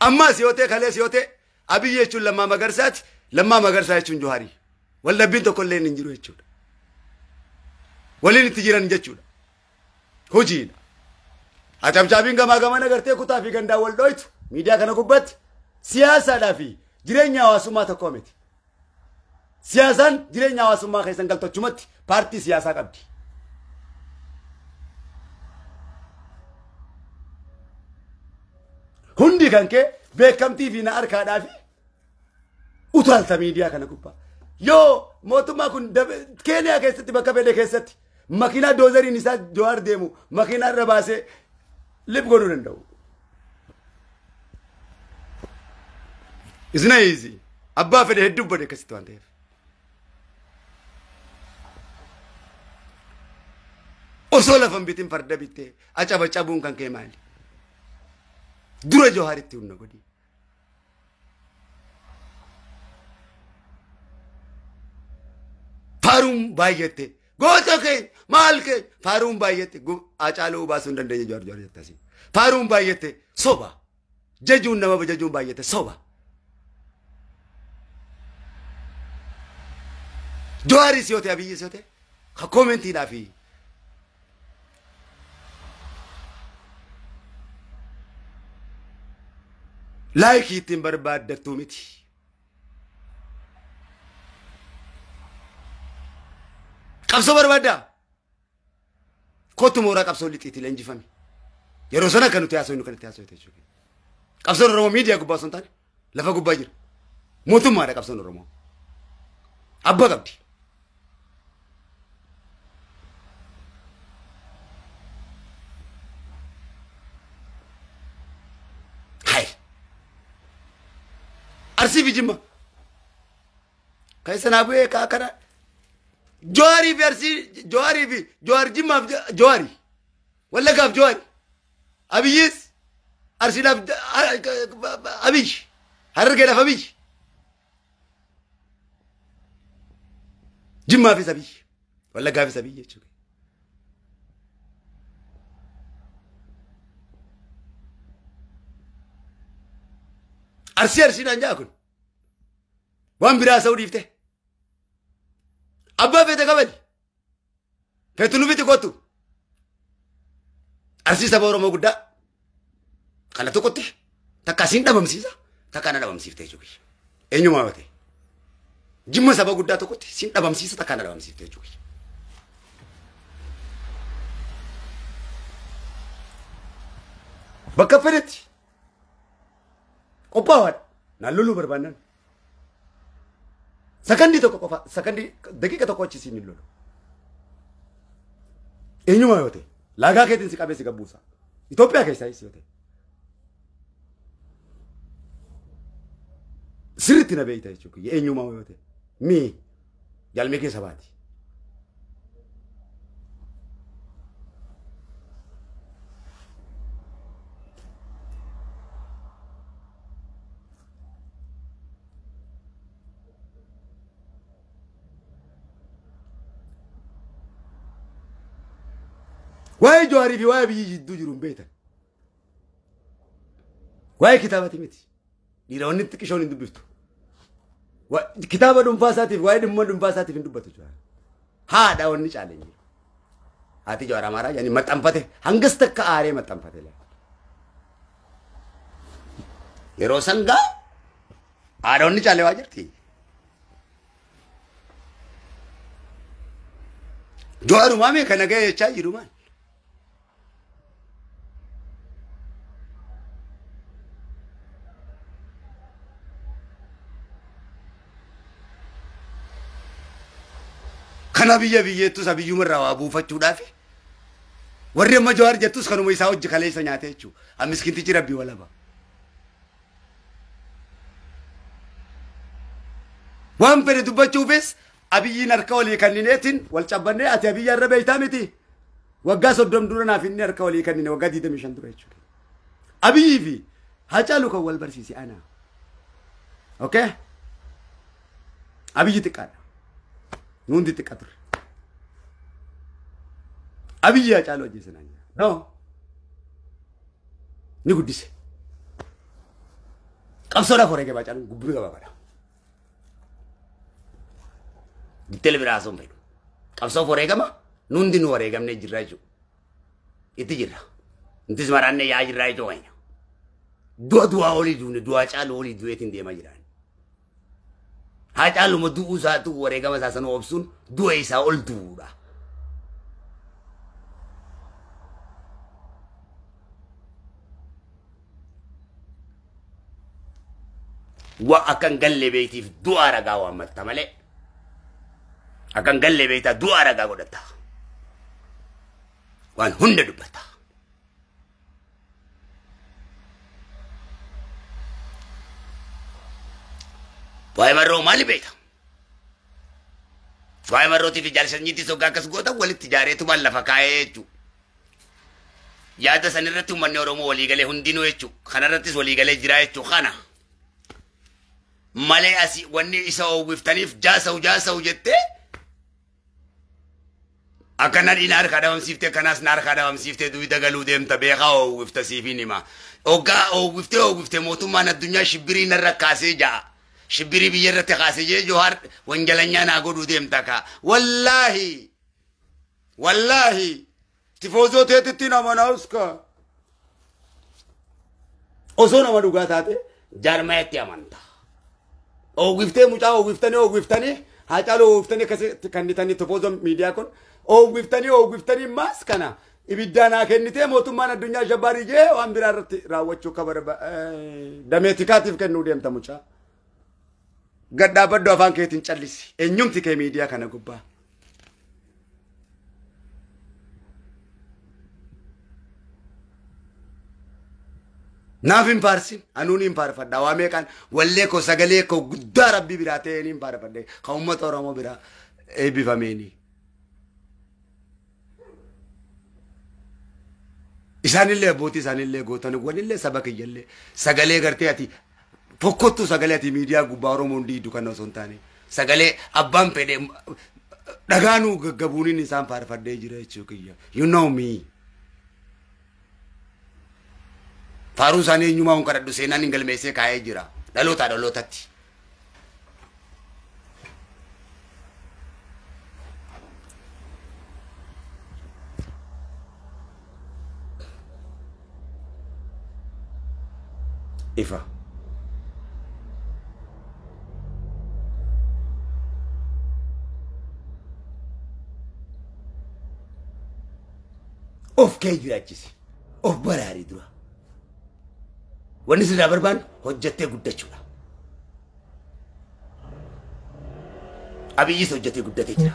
[SPEAKER 2] Ammas yoo ta'e kalees yoo ta'e Abiyyi jechuun Lammaa Magarsaati. Lammaa Magarsaa jechuun Jawaarii. Waldhabbiin tokko illee hin jiru jechuudha. Waliin itti jiran jechuudha. Hojiidha. Acabcaabiin gamaa gaman agartee kutaa fi gandaan wal dhooytu miidiyaa kana gubbatti siyaasaadhaa fi jireenya hawaasummaa tokko miti. Siyaasaan jireenya hawaasummaa keessan galtochumatti paartii siyaasaa qabdi. Hundi kan kee beekamtii fi na harkaadhaa fi utaalta miidiyaa kana gubbaa yoo mootummaa kun Keeniyaa keessatti bakka fedhe keessatti makiinaa doozariin isaa Jawaar deemu makiinaa irra baasee lip godhuu danda'u. Isna easy abbaa fedhe hedduu bade akkasitti waan ta'eef. Osoo lafan bitin farda bittee acabacabuun kan kee maali? Dura Jawaaritti hunna godhi. Faaruun baay'atte goota kee maal kee faaruun baay'atte Hacaaluu baasuu hin dandeenye Jawaar jettasi. Faaruun baay'atte soba jajuun nama jajuun baay'atte soba. Jawaaris yoo ta'e Abiyyis yoo ta'e ka koomentiidhaa fi laayikii ittiin barbaaddattuu miti. Qabsoo barbaaddaa kottu mooraa qabsoo lixiitii leenjifame yeroo sana kan nuti haasofnu kanatti haasofte jechuudha. Qabsoon Oromoo miidiyaa gubbaa osoo hin taane lafa gubbaa jira. Mootummaadha qabsoon Oromoo. Abbaa qabdi. Arsii fi Jimma kaisa nabu'ee kaakana Jawaarii fi Arsii Jawaarii fi Jawaar Jimmaaf Jawaari Wallagaaf Jawaari Abiyyis Arsiidhaaf Abiyyi Harargeedhaaf Abiyyi Jimmaafis Abiyyi Wallagaafis Abiyyi jechuudha. Arsiidhaan jaa kun waan biraa sa'uu dhiifte abbaa feete qabali feetu nu biti kottu Arsii saba Oromoo guddaa kana tokkotti takka asiin dhabamsiisa takka na dhabamsiifte jechuudha. Eenyumaa yoo ta'e Jimma saba guddaa tokkotti siin dhabamsiisa takka na dhabamsiifte jechuudha. Bakka fedhetti qophaa'aadha naan loluu barbaadan sakandii tokko qofa sakandii daqiiqa tokko achi siin hin lolu. Eenyumaa yoo ta'e laagaa keetiin si qabee si gabbuusa Itoophiyaa keessaayis yoo ta'e sirriitti na beeyta jechuudha. Eenyumaa yoo ta'e mii jalmee keessa baati. Waa'ee Jawaarii fi waa'ee Abiyyi jidduu jiru hin beektan. Waa'ee kitaabati miti. Dhiironni xiqqishoon hin dubbiftu. Kitaaba dhuunfaa isaatiif waa'ee dhimma dhuunfaa isaatiif hin dubbatu Jawaar. Haadha wanni caaleen jiru. Haati Jawaar Amaaraa yaani maxxanfate hangas takka aaree maxxanfate. Yeroo sangaa haadha wanni caalee waa jirti. Jawaar uumame kana ga'ee jechaa jiru maal? Kana biyya biyyattus abiyyuma irraa waa buufachuudhaaf warri amma Jawaar jettus kanuma isaa hojii kaleessa nyaate jechuudha. Miskintichi Rabbii walaba. Waan fedhe dubbachuufis Abiyyiin harka walii kennineetiin wal cabbannee ati Abiyyi irra beeytaa miti. Waggaa 30 dura naaf inni harka walii kennine waggaa 25 dura jechuudha. Abiyyii fi Hacaaluu kan wal barsiise ana. Okay? Abiyyi xiqqaadha. Nundi xiqqaa ture. Abiyyi Hacaaluu ajjeese naan jedha. No. Ni guddise. Qabsoodhaaf wareegee Hacaaluun gubbuu gabaabaadha. Ditteel biraa haasoo hin fedhu. Qabsoof wareegama nundi nu wareegamnee jirra jechuudha. Itti jirra. Intis maraannee yaa jirra jechuudha wayna. Du'a olii duune du'a Hacaaluu olii du'eetiin deemaa jiraan. Hacaaluma du'uu isaatu wareegama isaa sanuu obsuun du'a isaa ol du'uudha.
[SPEAKER 1] وأكن قل بيتي في دوار رجاء وعملت ملء أكن قل بيتا دوار رجاء ودتها وان هند دبتها فاي مرو مالي بيتا فاي مرو تي في جالس نيتي سوغا كسغوتا ولي تجاريتو مال فكايچو يادا سنرتو من اورومو ولي غلي هندينو يچو خنرتس ولي غلي جرايچو خنا مالي اسي وني اسو وفتنيف جاسو جتة أكنر إنار كذا سيفته كناس نار كذا سيفته دوي دعالو ديم تبيعه أو وفتا سيفيني ما أو وفته موتو ما الدنيا شبري نرى كاسي جا شبري بيجر تكاسي جا جوهر وانجلنيا ناقو ديم تكا والله تفوزو تيتنا مناوسكا أصونا ما دوغا تاته جارما يتيامانتا أو وفتني هاتالو وفتني كنتاني تفوزو ميديا كون أو وفتني ماس كنا إبدانا كنتي موتومان الدنيا جباري جه وام برارت راوچو كبر دميتيكاتيف كنو ديم تموچا غدا بدو افان كيتين چاليسي انيومتي كي ميديا كنا غبا نافين فارسين انونين فارفا دوامي كان وليكو سغليكو غدا ربي براتين فارفا دي قومت اورمو برا اي بيفاميني إسان اللي بوتي إسان اللي قوتان وان اللي سبك يلي سغلي غرتي أتي فكوتو سغلي أتي ميديا غبارو موندي دوكانو سونتاني سغلي أبام پede دغانو غبوني نسان فارفا دي جرا چوكيا you know me فارو ساني نيوما اون كردو سينا نينگل ميسه كاي جرا دلو تاتي إفا أوف كي جراجسي أوف براري درا ونسي رابربان هجتة قدة چولا أبي يس هجتة قدة تجرا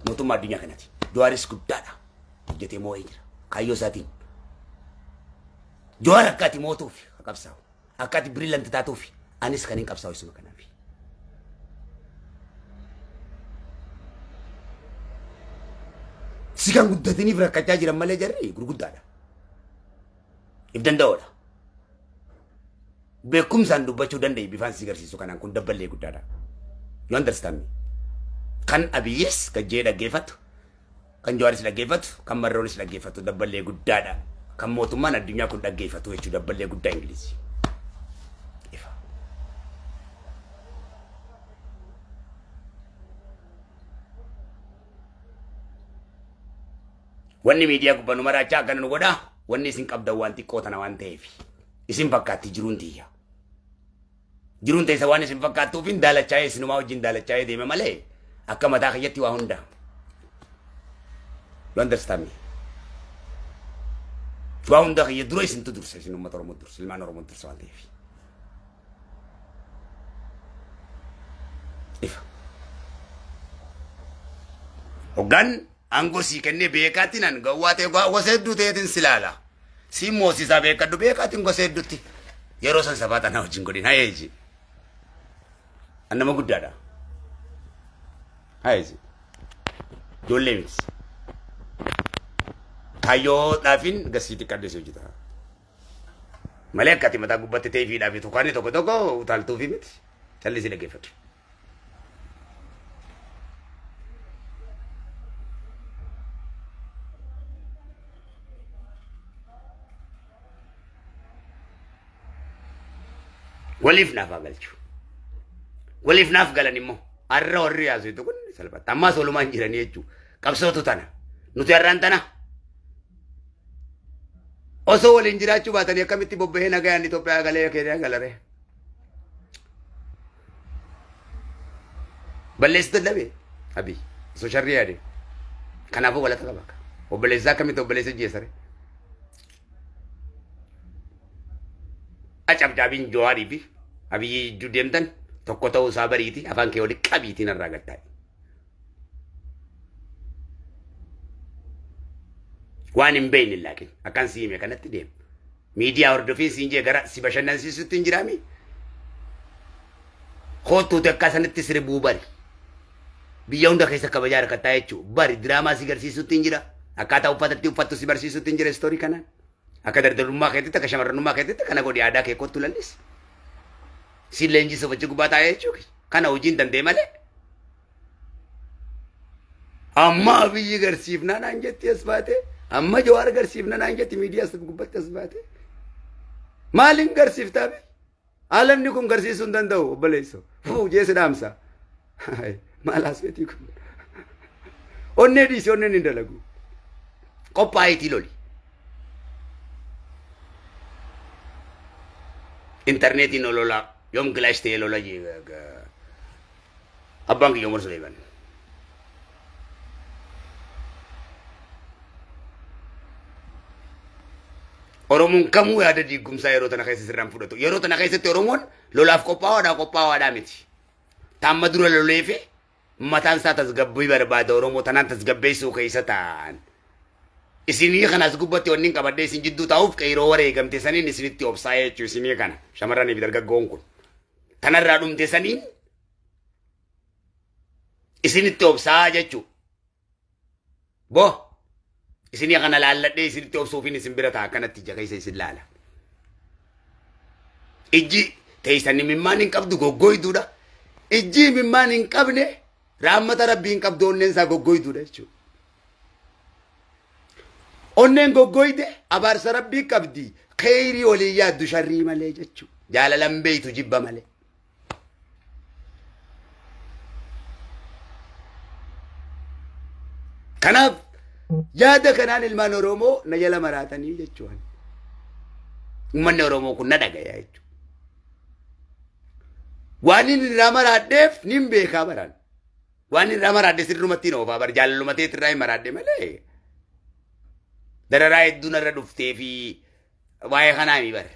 [SPEAKER 1] موتو ما الدنيا كناتي دوارس قدة هجتة مو يجرا كايو ساتين جوار أكاتي موتو في أكابساو أكاتي بريلانت تاتو في أنيس كانين كابساو يسمى كنا في سيكان قدتني فرا كتاجي رمالي جري قدة إبدان دولا بكم سان دبچو دندي بفان سيغر سيسو كانان كون دبل قدة you understand me kan abiyes kajeda gefatu kan joaris la gefatu kan marronis la gefatu daballe guddada kan motumana dunya kun daggefatu hechu daballe gudda inglisi ifa wanni media kubanu maracha kan goda wanni sin qabda wanti qotana wante fi isin fakkati jirundiya jirunte sawani sin fakkatu fin dala chaye sinuma wajin dala chaye de male akama ta khayati wa honda you understand me فاون ده يدرس انت درس شنو ما ترى مدرس المعنى رمض درس على في إف وقن أنغوسي كني بيكاتين أن قواتي وسيدو تيتين سلالة سيمو سيسا بيكاتو بيكاتين وسيدو تي يروسن سباتا ناو جنگودين هاي يجي أنا ما قد دادا هاي يجي جولي ميس kayo dafin gasiti kadde sojita malekati mata gubbate tefi dafi tukane toko utal tufi mit talli sile gefat walifna fagalani mo arra orri azu to kun salba tamma soluman jirani echu qabsotu tana nuti arrantana oso wal injirachu batani kamiti bobbe na gayani to pya gale ke galare balles dallabe abi so sharriya de kana fo wala tabaka obeleza kamito obeleza jesare acab jabin joari bi Abiyyi judeemtan tokko ta'uu isaa bariiti afaan kee wali qabiitiin irraa gattaa. Waan hin beekne laakiin akkan siime kanatti deema. Miidiyaa hordofii siin jee gara si bashannansiisutti hin jiraami. Kootuuti akka sanitti sirbuu bari. Biyya hunda keessa kabajaa rakkataa jechuudha. Bari diraamaa si garsiisutti hin jira. Akkaataa uffatatti uffattu si barsiisutti hin jira istoorii kanaan. Akka dardalummaa keetitti akka shamarrannummaa keetitti kana godhi aadaa kee kottu lallis. Si leenjisuuf achi gubbaa taa'ee jechuudha. Kana hojiin danda'e malee. Amma biyyi garsiifnaa naan jetti as baate. Amma Jawaar garsiifnaa naan jetti miidiyaa as gubbatti as baate. Maaliin garsiiftaa be? Alamni kun garsiisuu hin danda'u obboleessa. Jee sidaamsa. Maal asbeetii kun? Onnee dhiisi onneen hin dalagu. Qophaayitii loli. Internetiin olola yoom gilash ta'ee lola jee abbaan kiyya Umar Suleeman. Oromoon kamuu yaada diigumsaa yeroo tana keessa sirraan fudhatu. Yeroo tana keessatti Oromoon lolaaf qophaa'aadhaa miti. Taamma dura loleefi mataan isaa tasgabbii barbaada Oromoo tanaan tasgabbeessuu keessa ta'an. Isinii kanas gubbatti wanni qabadde isin jidduu taa'uuf qeyroo wareegamte saniin isinitti obsaa jechuu isinii kana shamarranii fi dargaggoon kun. Tanarraa dhumte saniin isinitti obsaa jechuu. Boo isinii kana laalladhee isinitti obsuufiin isin bira ta'a akkanatti ija keessa isin laala. Ijji teessanii mimmaan hin qabdu goggoyduudha. Ijji mimmaan hin qabne raammata rabbii hin qabdu onneen isaa goggoyduudha jechuudha. Onneen goggoyde abaarsa rabbii qabdi kheyrii olii yaaddu sharrii malee jechuudha. Jaalalan beeytu jibba malee. Kanaaf yaada kanaan ilmaan Oromoo na jala maraatanii jechuudha. Uummanni Oromoo kun na dhagaya jechuudha. Waan inni irraa maraadheef nin beekaa baran. Waan inni irraa maraadhe sirrumatti hin oofaa bar jaalallumatee irraa hin maraadhe malee. Dararaa hedduun irra dhuftee fi waa'ee kanaa mi bar.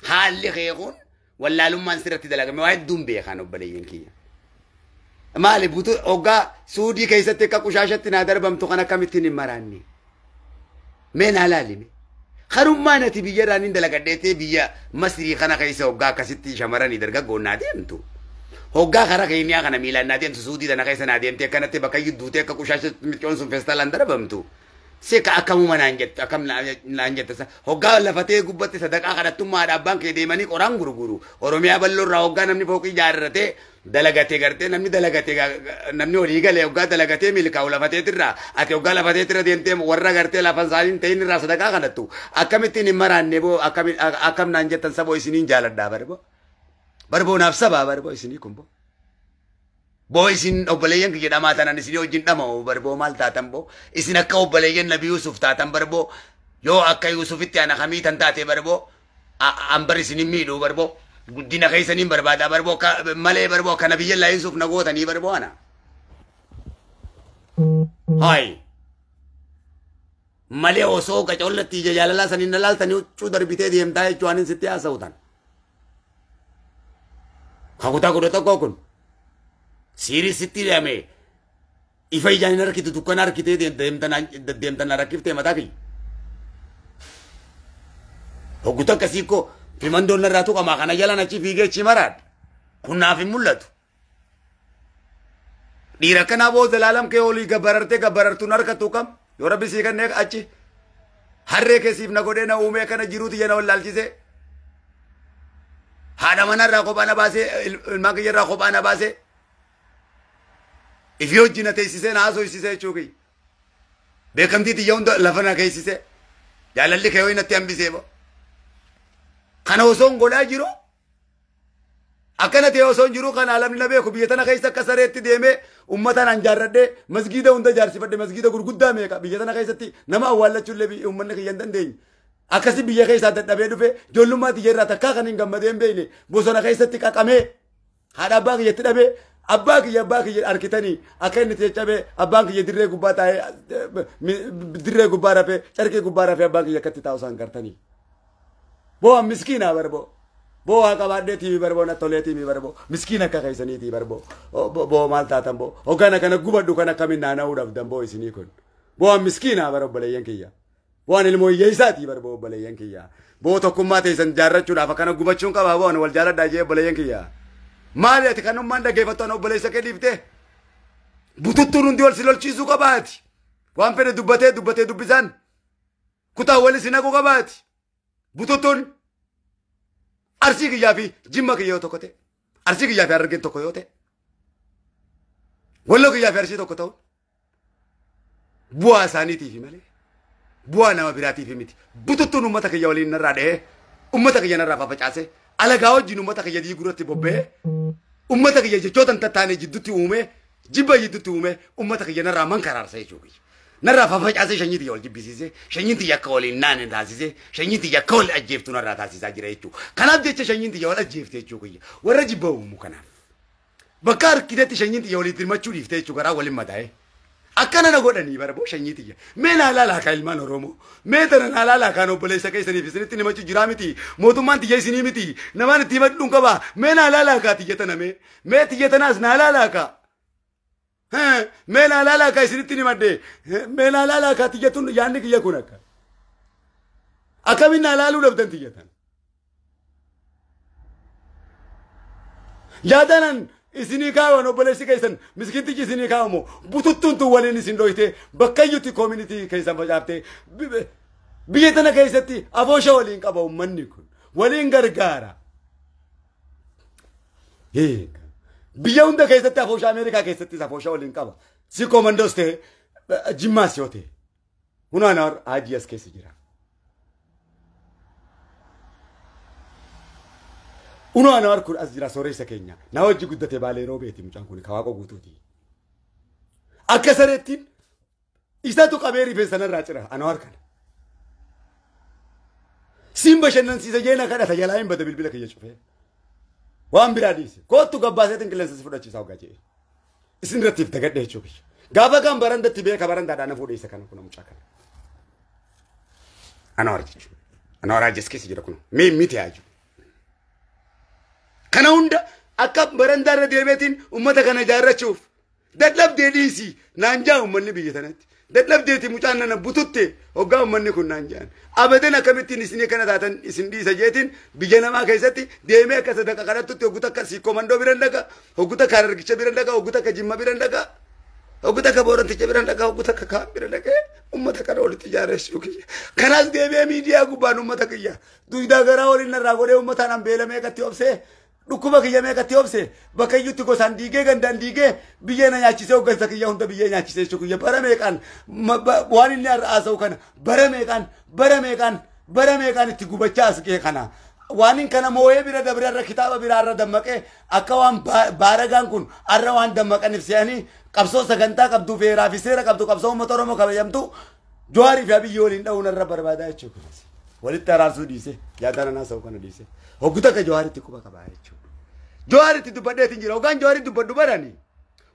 [SPEAKER 1] Haalli kee kun wallaalummaan sirratti dalagame waa hedduun beekaan obboleeyyan kiyya. Maali butu hoggaa suudii keessatti akka qushaashatti naa darbamtu kan akkamittiin hin maraanne. Mee naa laalime. Harummaan ati biyyarraan hin dalagadheetee biyya Masrii kana keessa hoggaa akkasitti shamarranii dargaggoon naa deemtu. Hoggaa karaa keenyaa kana miilaan naa deemtu suudii tana keessa naa deemtee akkanatti bakka yudduutee akka qushaashatti milcoon sun feestaalaan darbamtu. Seka akkamuma naan jette akkam naan jette hoggaa lafatee gubbatti sadaqaa kadhattummaadha abbaan kee deemanii qoraan gurguru Oromiyaa balloorraa hoggaa namni fooqii ijaarratee dalagatee gartee namni dalagatee namni olii galee hoggaa dalagatee milkaa'u lafateetirraa ati hoggaa lafateetirra deemtee warra gartee lafan isaanii ta'in irraa sadaqaa kadhattu akkamittiin hin maraanne boo akkam naan jettan saboo isiniin jaaladhaa barboo naaf sabaa barboo isinii kun boo. Boo isin obboleeyyan kiyya dhamaa tanan isin wajjin dhama'u barboo maal taatan boo isin akka obboleeyyan Nabi Yusuf taatan barboo yoo akka Yusufitti ana kamiitan taate barboo ambar isin miidhuu barboo guddina keessaniin barbaadaa barboo malee barboo akka Nabiyyallaa Yusuf na gootanii barboo ana. Hai malee osoo qacollatti ija jaalalaa saniin na laaltanii huccuu darbitee deemtaa jechuun anin sitti haasa'utan. Kakutaa kudha tokkoo kun. Siirisitti deeme ifa ijaan hin harkitu dukkana harkitee deemtan rakkiftee mataa kiyya. Hogguutu akkasii koo fimandoon narraa tuqamaa kana jalaan achi fiigee achi maraadha. Kun naaf hin mul'atu. Dhiira akkanaa boo zalaalam kee olii gabbarartuun harkattu kam yoo rabbi sii kannee achi harree keessiif na godhee na uumee kana jiruuti jana wallaalchisee. Haadha manarraa kophaa na baasee ilmaan kiyyarraa kophaa na baasee. If yoo jina teessisee na haasofsiisee jechuudha. Beekamtii xiyya hunda lafa na keessisee jaalalli kee ho'i natti hambisee boo. Kana osoo hin godhaa jiru akkana ta'e osoo hin jiru kana alamni na beeku biyya tana keessa akka sareetti deemee uummata naan jaarradhee masgiida hunda jaarsifadhe masgiida gurguddaa meeqa biyya tana keessatti nama awwaallachuullee uummanni kiyya hin dandeenye. Akkasi biyya keessaa dadhabee dhufe ijoollummaa xiyya irraa takkaa kan hin gammadee hin beekne bosona keessatti qaqamee haadha abbaa kiyyatti dhabee. Abbaa kiyya arkitanii akka inni caccabee abbaan kiyya dirree gubbaa taa'ee dirree gubbaa rafee carqii gubbaa rafee abbaan kiyya akkatti taa'u isaan gartanii. Boo miskiinaa barboo
[SPEAKER 2] Bo akabadde TV barbo na tole TV barbo. Miskina ka kaisani TV barbo. Bo malta tambo. Ogana kana gubaddu kana kaminna na udaf dambo isini kun. Bo miskina barbo bale yankiya. Bo an ilmo yeisati barbo bale yankiya. Bo tokkummaa teessan jaarrachuudhaaf akkana gubachuun qaba bo an wal jaaladhaa jee bale yankiya. Maali ati kanummaan dhaggeeffattoon obboleessa kee dhiiftee? Bututtuun hundi wal si lolchiisuu qabaati. Waan fedhe dubbatee dubbisaan. Kutaa wal si naquu qabaati. Bututtuun arsii kiyyaa fi jimma kiyyaa tokko ta'e. Arsii kiyyaa fi harargeen tokko yoo ta'e. Walloo kiyyaa fi arsii tokko ta'u. Bu'aa isaaniitiif malee. Bu'aa nama biraatiif miti. Bututtuun uummata kiyya waliin narraa dhahee uummata kiyya narraa fafacaasee alagaa wajjin uummata kiyya diiguratti bobba'ee uummata kiyya jechootan tattaanee jidduutti uumee jibba jidduutti uumee uummata kiyya narraa mankaraarsa jechuudha. Narraa fafacaasee shanyiitii wal jibbisiisee shanyiitii yakka waliin naanee taasisee shanyiitii yakka wal ajjeeftu narraa taasisaa jira jechuudha. Kanaaf jecha shanyiitii wal ajjeefte jechuudha. Warra jibba uumu kanaaf. Bakka harkidetti shanyiitii waliin dirmachuu dhiifte jechuudha garaa waliin madaa'ee. Akkana na godhanii barbo shanyiitii. Mee na laalaa ka ilmaan Oromoo. Mee tana na laalaa kan obboleessa keessaniif isinitti namachi jira miti. Mootummaan tiyya isinii miti. Namaan itti himadhuun qaba. Mee na laalaa ka tiyya tana mee. Mee tiyya tanaas na laalaa ka. Mee na laalaa ka isinitti nimadde. Mee na laalaa ka tiyya tun yaanni kiyya kun akka. Akkamiin na laaluu dhabdan tiyya tana. Yaadanan isini kaawwan obboleessi keessan miskiintichi isini kaawwamu bututtuun tun waliin isin dhoyte bakkayyutti koomunitii keessan facaaftee biyya tana keessatti afoosha waliin qaba uummanni kun waliin gargaara. Biyya hunda keessatti afoosha Ameerikaa keessattis afoosha waliin qaba. Si koomandoos ta'e jimmaas yoo ta'e hunaan hajii as keessa jira. Uno ana warkun as jira sooressa keenya na wajji guddate baalee roobeeti mucaan kun kawaaqo guutuuti. Akka sareettiin isatu qabee rifeensanarraa cira ana warkan. Siin bashannansiisa jeena kadhata jalaa hin bada bilbila kiyya cufee. Waan biraa dhiise kootu gabbaaseetiin qilleensa si fudhachiisaa hoggaa jee. Isin irrattiif dagadhe jechuudha. Gaafa kan barandatti beeka barandaadhaan na fuudhe isa kana kun mucaa kana. Ana warra jechuudha. Ana warra ajjees keessa jira kun mee miti yaaju. Kana hunda akka barandaarra deemeetiin uummata kana jaarrachuuf dadhabdee dhiisi naan jaa uummanni biyya tanatti dadhabdeeti mucaan nana bututte hoggaa uummanni kun naan jaan abadan akkamittiin isinii kana taatan isin dhiisa jeetiin biyya namaa keessatti deemee akka sadaqa kadhattutti hogguta akka siikoomandoo biran dhaqa hogguta akka harargicha biran dhaqa hogguta akka jimma biran dhaqa hogguta akka booranticha biran dhaqa hogguta akka kaan biran dhaqee uummata kana walitti jaarrachuu kiyya kanaas deemee miidiyaa gubbaan uummata kiyya duydaa garaa waliin narraa godhee uummataan hambeelamee akkatti obsee Dhukkuba kiyya meeqatti obse bakka iyyutti gosaan diigee gandaan diigee biyya na nyaachisee hoggansa kiyya hunda biyya nyaachisee jechuudha kiyya bara meeqaan waan inni haasa'u kana bara meeqaan itti gubachaa as ga'e kana waan inni kana moo'ee bira dabre irra kitaaba biraa irra dammaqee akka waan baaragaan kun arra waan dammaqaniif se'anii qabsoo sagantaa qabdu feeraa fi seera qabdu qabsoo uummata Oromoo kabajamtu Jawaarii fi Abiyyi waliin dha'uun irra barbaadaa jechuudha. Walitti araarsuu dhiise yaadaan haasa'u kana dhiise hogguta akka Jawaaritti quba qabaa jechuudha. Jawaaritti dubbadheetiin jira hoggaan Jawaarii dubbadhu barani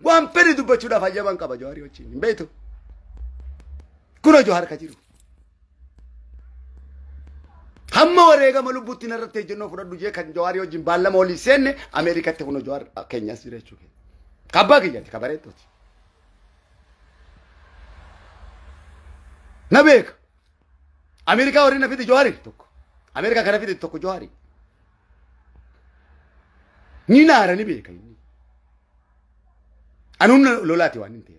[SPEAKER 2] waan fedhi dubbachuudhaaf hayyaban qaba Jawaarii wajjin hin beektu kuna Jawaar ka jiru hamma wareegama lubbuutti narratti ejjennoo fudhadhu jee kan Jawaarii wajjin baallama olii seenne Ameerikatti kuna Jawaar keenyas jira jechuudha kabbaa kiyyatti kabareettooti na beeka Amerikaa warri na fide Jawaarii tokko Amerikaa kana fide tokko Jawaarii ni naara ni beeka inni anun lolaati waan inte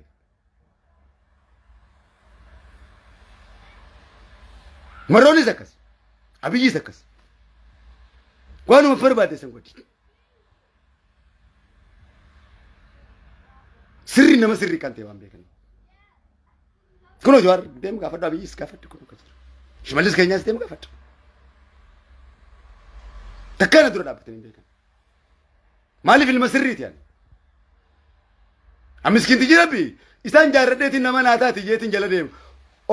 [SPEAKER 2] maroni zakas Abiyyi zakas waanuma barbaade san godhi sirri nama sirri kan ta'e waan beekan kuno Jawaar deem gaafadhu Abiyyis gaafadhu kuno Shimallis keenyas deem gaafadhu takkana dura dhaabbatanii beekan maaliif ilma sirriiti yani amiskinti jirabi isaan jaarradheetiin nama naataati jeetiin jala deemu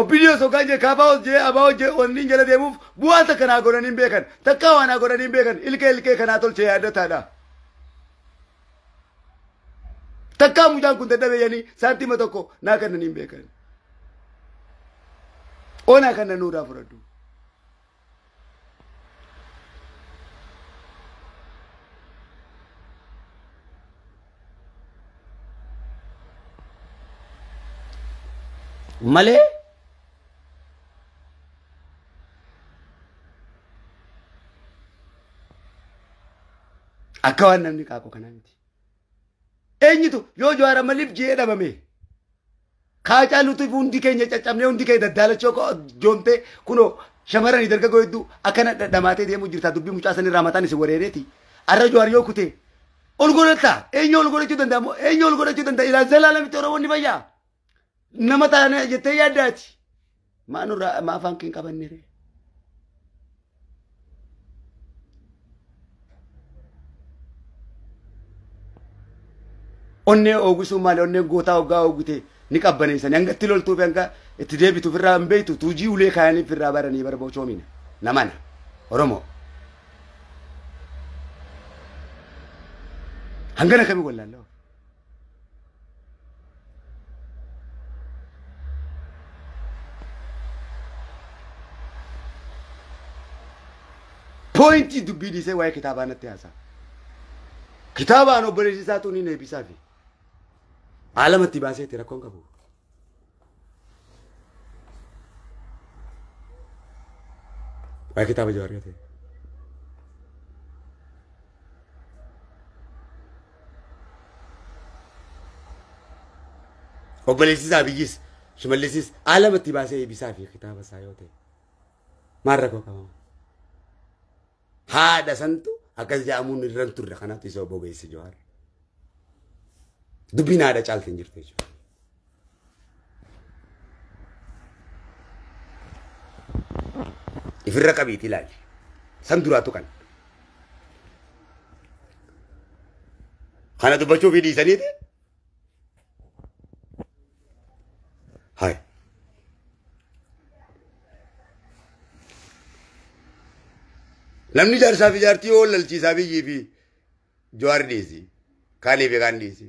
[SPEAKER 2] obbidiyo sokaan jee kaafaa hojjee abaa hojjee wanniin jala deemuuf bu'aa takka naa godhaniin beekan takkaa waa naa godhaniin beekan ilkee kanaa tolchee yaaddataadha takkaa mucaan kun dadhabeeyanii saantima tokko naa kannaniin beekan oonaa kanna nuudhaa fudhadhu Malee akka waan namni qaaqu kanaa miti. Eenyitu yoo Jawaar maliif jee dhabame kaacaa lutuuf hundi keenya caccabnee hundi keenya daddaalachoo joomtee kunoo shamarranii dargaggoo hedduu akkana dhamaatee deemuu jirta dubbii mucaa sanirraa mataan isin wareereeti. Arra Jawaar yoo kutee ol godhatta eenyu ol godhachuu danda'a eenyu ol godhachuu danda'a ilaa zalaalamitti Oromoonni fayyaa nama taane jettee yaaddaati. Maanurraa maa afaan keen qabannere. Onne oogusuu maali onne gootaa hoggaa oogute ni qabbaneessani hanga itti loltuuf hanga itti deebitu ofirraa hin beektu tuujii ulee kaayanii ofirraa baranii bara bocoomina namana Oromoo. Hangana kami wallaaloo. Pointi dubbii dhiisee waa'ee kitaabaa natti haasaa. Kitaabaan obboleessisaa tuun hin eebbisaa fi aalamatti baaseetti rakkoon qabu. Waa'ee kitaaba Jawaar yoo ta'e. Obboleessisaa biyyis shimallisis aalamatti baasee eebbisaa fi kitaaba isaa yoo ta'e. Maal rakkoo qaba? Haadha santu akkas jedhamuun irraan turre kanaatu isa obboleessi Jawaar. Dubbiin haadha caalti hin jirtu jechuudha. Ifirra qabiiti ilaali. San duraatu kan. Kana dubbachuu fi dhiisaniiti. Hai. Namni jaarsaa fi jaartii oo lalchiisaa biyyii fi Jawaar dhiisi. Kaanii fi kaan dhiisi.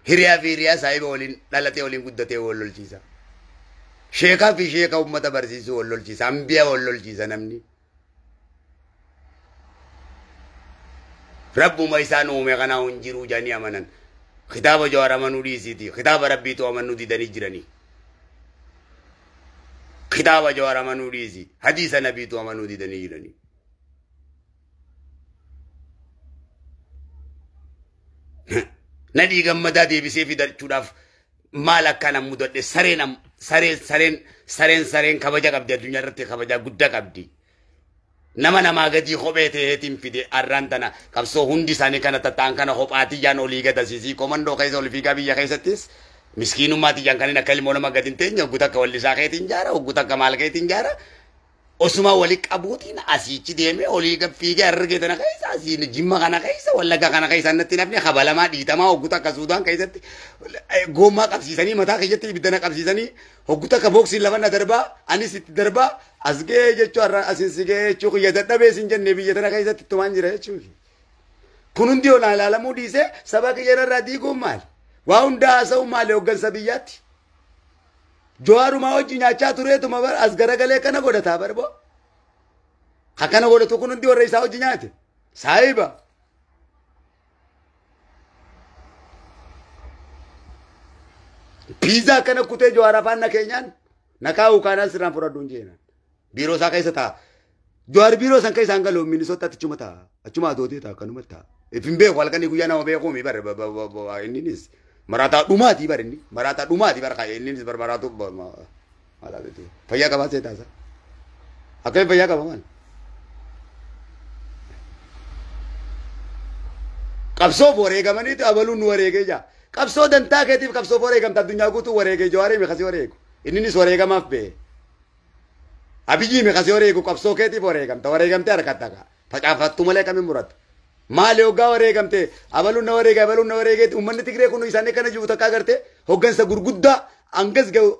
[SPEAKER 2] Hiriyaa fi hiriyaa saahiba waliin dhalatee waliin guddatee wal lolchiisa. Sheekaa fi sheeka uummata barsiisuu wal lolchiisa. Ambiyaa wal lolchiisa namni. Rabbuma isaan uume kanaa hin jiru jedhanii amanan. Kitaaba Jawaar amanuu dhiisiiti. Kitaaba Rabbiitu amanuu didanii jiranii. Kitaaba Jawaar amanuu dhiisi. Hadiisa Nabiitu amanuu didanii jiranii. Nadhii gammadaa deebisee fidachuudhaaf maal akkana mudadhe sareen kabaja qabdi addunyaa irratti kabaja guddaa qabdi. Nama namaa gadi kophee ta'eetiin fide arraan tana qabsoo hundi isaanii kana tatta'an kana kophaatiyyaan olii gadasiisii komandoo keessa ol fiigaa biyya keessattis miskiinummaatiyyaan kanneen akka ilmoo nama gadi hin teenye hogguuta akka wallisaa keetiin jaara hogguuta akka maal keetiin jaara osuma wali qabuutiin asiichi deemee olii fiigee argee tana keessa asiin jimma kana keessa wallaga kana keessa natti nafne kabalamaa dhiitamaa hogguuta akka suudaan keessatti goommaa qabsiisanii mataa keessatti ibiddana qabsiisanii hogguuta akka booksiin lafanna darbaa anis itti darbaa asgee jechuun har'a asiin sigee jechuun kuyya dadhabee siin jennee biyya tana keessatti tumaan jira jechuudha. Kun hundi olaan ilaalamuu dhiisee saba kiyya irraa diiguun maali? Waa hundaa haasa'u maali hooggansa biyyaatti? Jawaarumaa wajji nyaachaa tureetuma as garagalee kana godhataa barboo. Akkana godhatu kun hundi warra isaa wajji nyaate. Saahiba. Piizaa akkana kutee Jawaar afaan na keenyaan nakaa'u kaanaan sirraan fudhadhuun jeenaan. Biiroo isaa keessa ta'a. Jawaar biiroo san keessa hanga loon Minisootaatti achuma ta'a. Achuma adootee ta'a akkanuma ta'a. Ifin beeku halkanii guyyaa nama beekuu mi bare inninis. Marataa dhumaati bare inni. Marataa dhumaati bare ka'e inninis bare maraatu maala beeku. Fayyaa qabaa see taasa. Akkami fayyaa qaba maal? Qabsoof wareegamaniiti abaluun nu wareegee jaa. Qabsoo dantaa keetiif qabsoof wareegamta addunyaa guutuu wareegee Jawaarii meeqasii wareegu. Inninis wareegamaaf ba'e. Abiyyi meeqasii wareegu qabsoo keetiif wareegamta wareegamtee harkatta kaa. Facaafattu malee kamiin muratta. Maali hoggaa wareegamte abaluun na wareegee uummanni Tigree kun isaanii kana jiru takkaa agartee hoggansa gurguddaa angas ga'u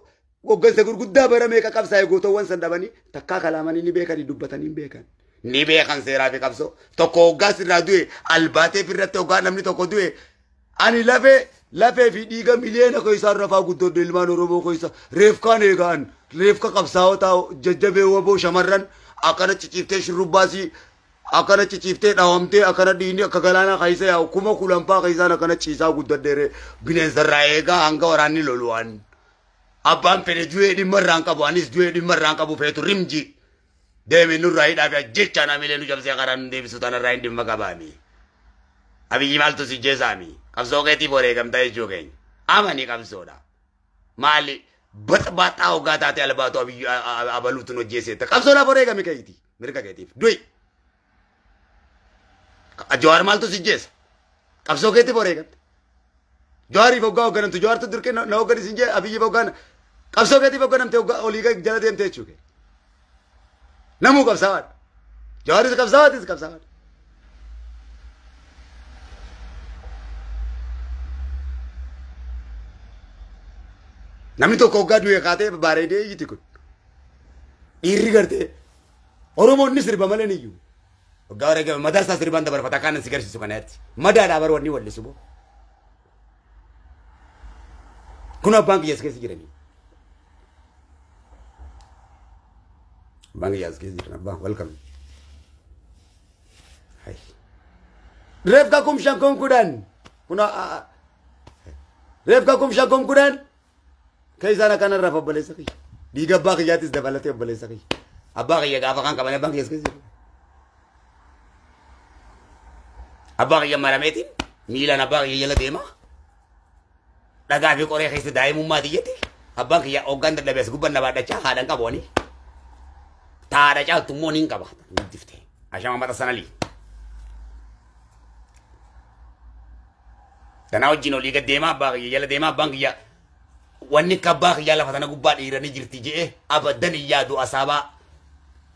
[SPEAKER 2] hoggansa gurguddaa bara meeqa qabsaa'e gootowwan san dhabanii takkaa kalaamanii ni beekanii dubbatanii hin beekan. Ni beekan seeraa fi qabsoo tokko hoggaa sirraa du'e albaateef irratti hoggaa namni tokko du'e ani lafee fi dhiiga miliyoona keessaa rafaa guddoodde ilmaan Oromoo keessa reefkaan eegaan reefka qabsaa'otaa jajjabee waboo shamarran akkana ciciiftee shurrubbaasii akkana ciciiftee dhaawamtee akkana dhiinni akka galaanaa keessa yaa'u kuma kulanfaa keessaan akkana ciisaa guddaddeere bineensarraa eegaa hanga waraanni loluwaan Abbaan fedhe du'ee dhimma irraan qabu anis du'ee dhimma irraan qabu feetu rimji deeme nurraa hidhaaf jecha namilee nu cabsee karaa nu deebisu tanarraa hin dhimma qabaami. Abiyyi maaltu si jeesaami qabsoo keetiif wareegamta jechuu keenya amani qabsoodha. Maali baxbaaxaa hoggaa taate albaatu abiyyi abaluutu nu jeesseetta qabsoodhaaf wareegame keeti mirga keetiif du'i. Jawaar maaltu si jeesa qabsoo keetiif wareegamte. Jawaariif hoggaa hogganamtu jawaartu durqee na hogganis hin jee abiyyiif hoggaan qabsoo keetiif hogganamte olii jala deemte jechuu keenya. Namuu qabsaa'aadha. Jawaaris qabsaa'aatis qabsaa'aadha. Namni tokko hoggaa du'e kaatee bareedee iyyiti kun. Dhiirri gartee Oromoonni sirba malee ni iyyuu. Hoggaa wareegame madaa isaa sirbaan dabarfata kan si garsiisu kanatti. Madaadhaa bar wanni wallisu boo. Kun abbaan kiyyaas keessa jiranii. Bang yas kesi na bang welcome. Hai. Ref ka kum shankom kudan. Kuna ref ka kum shankom kudan. Kaisa na kana rafa bale saki. Diga bak yatis dabalate bale saki. Abba ka yaga kan kabane bang yas kesi. Abba ka yamarameti. Mila na bang yela dema. Daga fi kore kaisa dai mumma diyeti. Abba ka ya ogan da bes guban na bada cha hadan ka boni. Taada caa tu morning kaba difte ashama mata sanali tanaaw jino liga dema ba yala dema bang ya wanni kabba yala fatana gubba dhiirani jirti jee abadan yaadu asaba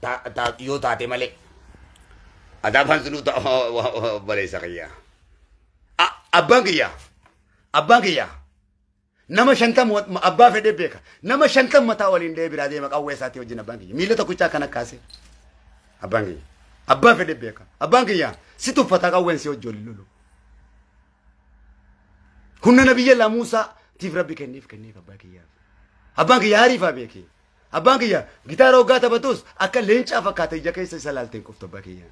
[SPEAKER 2] ta yo taate male adafan sunu ta bale sakiya abangiya nama shantam abba fede beka nama shantam mata walin de birade ma qawwe sati wajina bangi milata kucha kana kase abangi abba fede beka abangi ya situ fata qawwen si wajjoli lulu kunna nabiyya la musa tif rabbi kenif abangi ya arifa beki abangi ya gitaro gata batus akka lencha fakata ija kaysa salalte kufto baki ya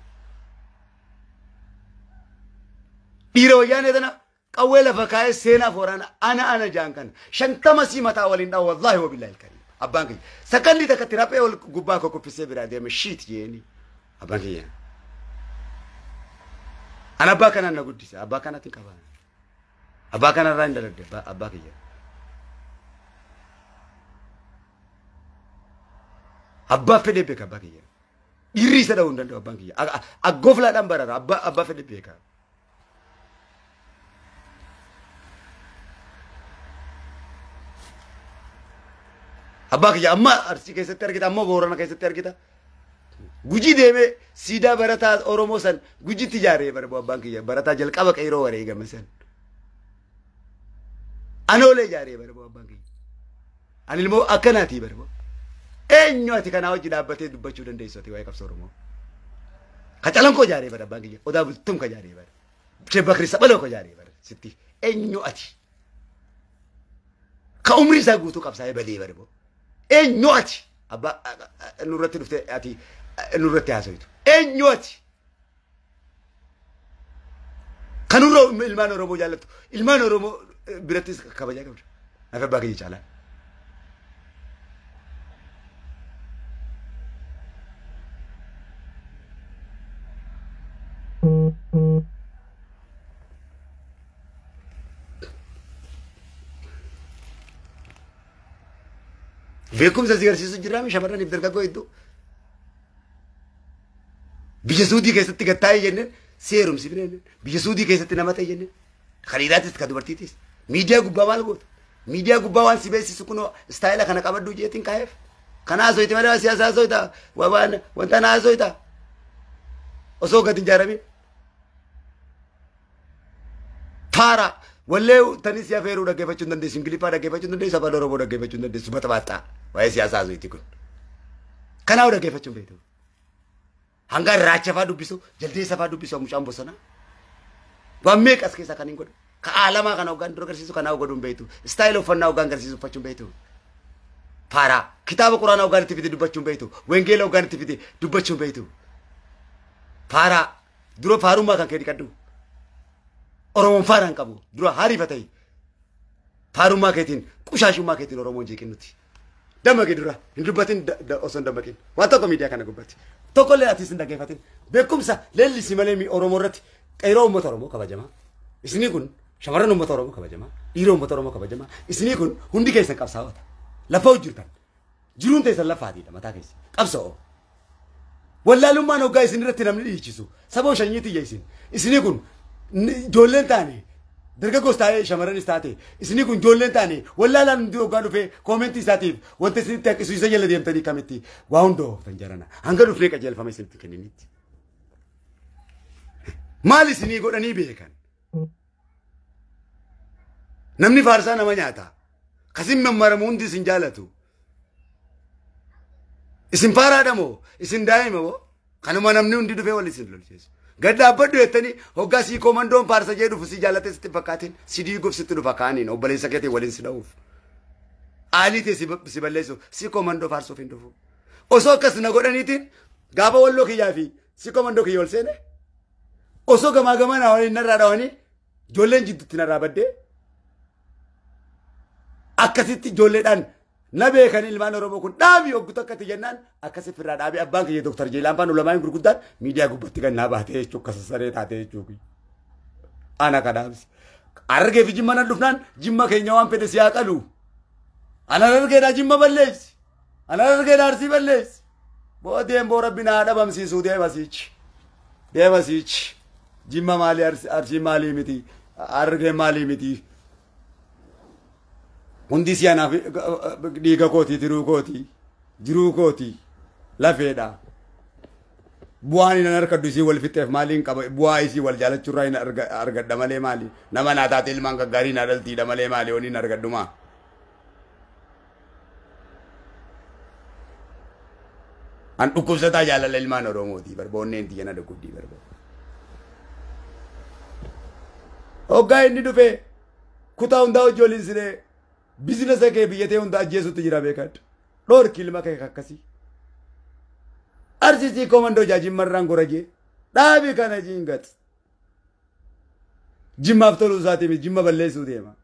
[SPEAKER 2] diro yana dana قويلة فكاية سينا فورانا أنا جانكن شنتما سيمتا ولينا والله وبالله الكريم أبانكي سكن لي تكترابي والقباكو كوفيسي برادي مشيت يني أبانكي أنا باكنا نقول ديسا أباكنا تنكبان أباكنا راندر أباكي أبا فدي بيكا أباكي إريسا داون داندو أبانكي أغوفلا دامبارا أبا فدي بيكا Abak ya amma arsi kaisa ter kita amma borana kaisa ter kita guji deme sida barata oromo san guji tijare bar bo banki ya barata jel kaba kairo ware ga masan anole jare bar bo banki anil mo akanati bar bo enyo ati kana waji dabate dubbachu dande soti way kap soromo kacalan ko jare bar banki ya oda bultum ka jare bar che bakri sabalo ko jare bar sitti enyo ati ka umri sa gutu kap sai bali bar bo Enyoti aba nurati dufte ati nurati hasoitu enyoti kanuro ilmano robo jalatu ilmano robo biratis kabaja kabra afa bagi chala Vekum sa sigar sisu jirami shamarran ibdarga ko itu. Biyya Suudii keessatti gattaa'ee jenneen seerumsi bineen biyya Suudii keessatti nama ta'e jenneen khaliidaatis ka dubartiitis miidiyaa gubbaa maal goota miidiyaa gubbaa waan si beeksisu kunoo istaayila kana qabaddu jeetiin kaa'eef kana haasoyti malee siyaasa haasoyta waan wanta na haasoyta osoo gad hin jaaramin taara wallee tanis yaa feeruu dhaggeeffachuu hin dandeessu ingiliffaa dhaggeeffachuu hin dandeessu afaan oromoo dhaggeeffachuu hin dandeessu mata baattaa waa'ee siyaasa haasoyti kun kanaaf dhaggeeffachuu hin beektu hanga irraacha faa dubbisu jaldeessa faa dubbisu mucaan bosona waan meeqas keessa kan hin godhu ka aalamaa kana hoggaan dura garsiisu kanaaf godhu hin beektu istaayila uffannaa hoggaan garsiisu uffachuu hin beektu faara kitaaba quraana hoggaan itti fide dubbachuu hin beektu wengeela hoggaan itti fide dubbachuu hin beektu faara dura faarummaa kan kee dhiqadhu oromoon faara hin qabu dura hariifa ta'e فارما كتين كوشاشو ما كتين أورومون جيكينوتي دم كدرا هندوباتين أصلا دم كين وانتا كوميديا كنا قبتي تقول لي أتيسن دقيقتين بكم سا للي سيمالي أورومورات كيرو متورمو كبجما إسني كون شمارن متورمو كبجما إيرو متورمو كبجما إسني كون هندي كيسن كابساوات لفاو جرتان جرون تيسن لفادي لما تاكيس كابساو ولا لما نو جايسين رتنا من يجيسو سبوا شنيتي جايسين إسني كون جولن تاني درجة كوستاي شمارن استاتي إسني كون جولن تاني ولا لا نديو قالوا في كومنتي ساتيف وانت سنتك سويسا يلا ديم تاني كمتي واوندو تنجرنا هنقولوا فريق أجل فما يصير تكنينيت مالي سني يقول أني بيهكان نمني فارسان ما نياتا قسم من مرمون دي سنجالتو اسم فارا دمو اسم دائما بو كانوا ما نمني وندي دفع ولا سنلول جيس قد أبدو يتني هوكا سي كوماندون فارسا جيدو فسي جالتي ستفكاتين سيدي يقف ستلو فكانين أو بلي سكتي ولين سداوف آلي تي سيباليسو سي كوماندو فارسو فيندوفو أوسو كسنا قرانيتين غابا ولو كي يافي سي كوماندو كي يولسيني أوسو كما كما ناواني نرادواني جولين جدو تنرابده akkasitti ijoolleedhaan na beekan ilmaan Oromoo kun dhaabii hoggutu akkati jennaan akkasi firraa dhaabii abbaan kiyya Dr. Jeelaan Faan ulamaan gurguddaan miidiyaa gubbatti gannaa baatee jechuun kasasaree taatee jechuun ana kadhaabsi argee fi jimma nan dhufnaan jimma keenya waan fedhe siyaa qalu ana argeedhaa jimma balleessi ana argeedhaa arsii balleessi boodeen boo rabbi naa dhabamsiisuu deemasiichi jimma maalii arsii maalii miti argee maalii miti hundi siyaanaaf dhiiga kooti jiruu kooti lafeedha bu'aan hin harkaddu isii wal fixeef maaliin qaba bu'aa isii wal jaalachuurraa hin argadha malee maali nama naa taate ilmaan gaggaarii naa dhaltiidha malee maali wani hin argadhumaa an dhukkubsataa jaalala ilmaan Oromootii barboonneen tiyyana dhukkubdii barbo hoggaa inni dhufe kutaa hundaa ijoolleen siree business ke biyete hunda ajjeesu tijira beekad dor kilma ke kakkasi arsisi komando jaji marran goraje dhaabi kana jingat jimma aftolu zaati mi jimma balleesu deema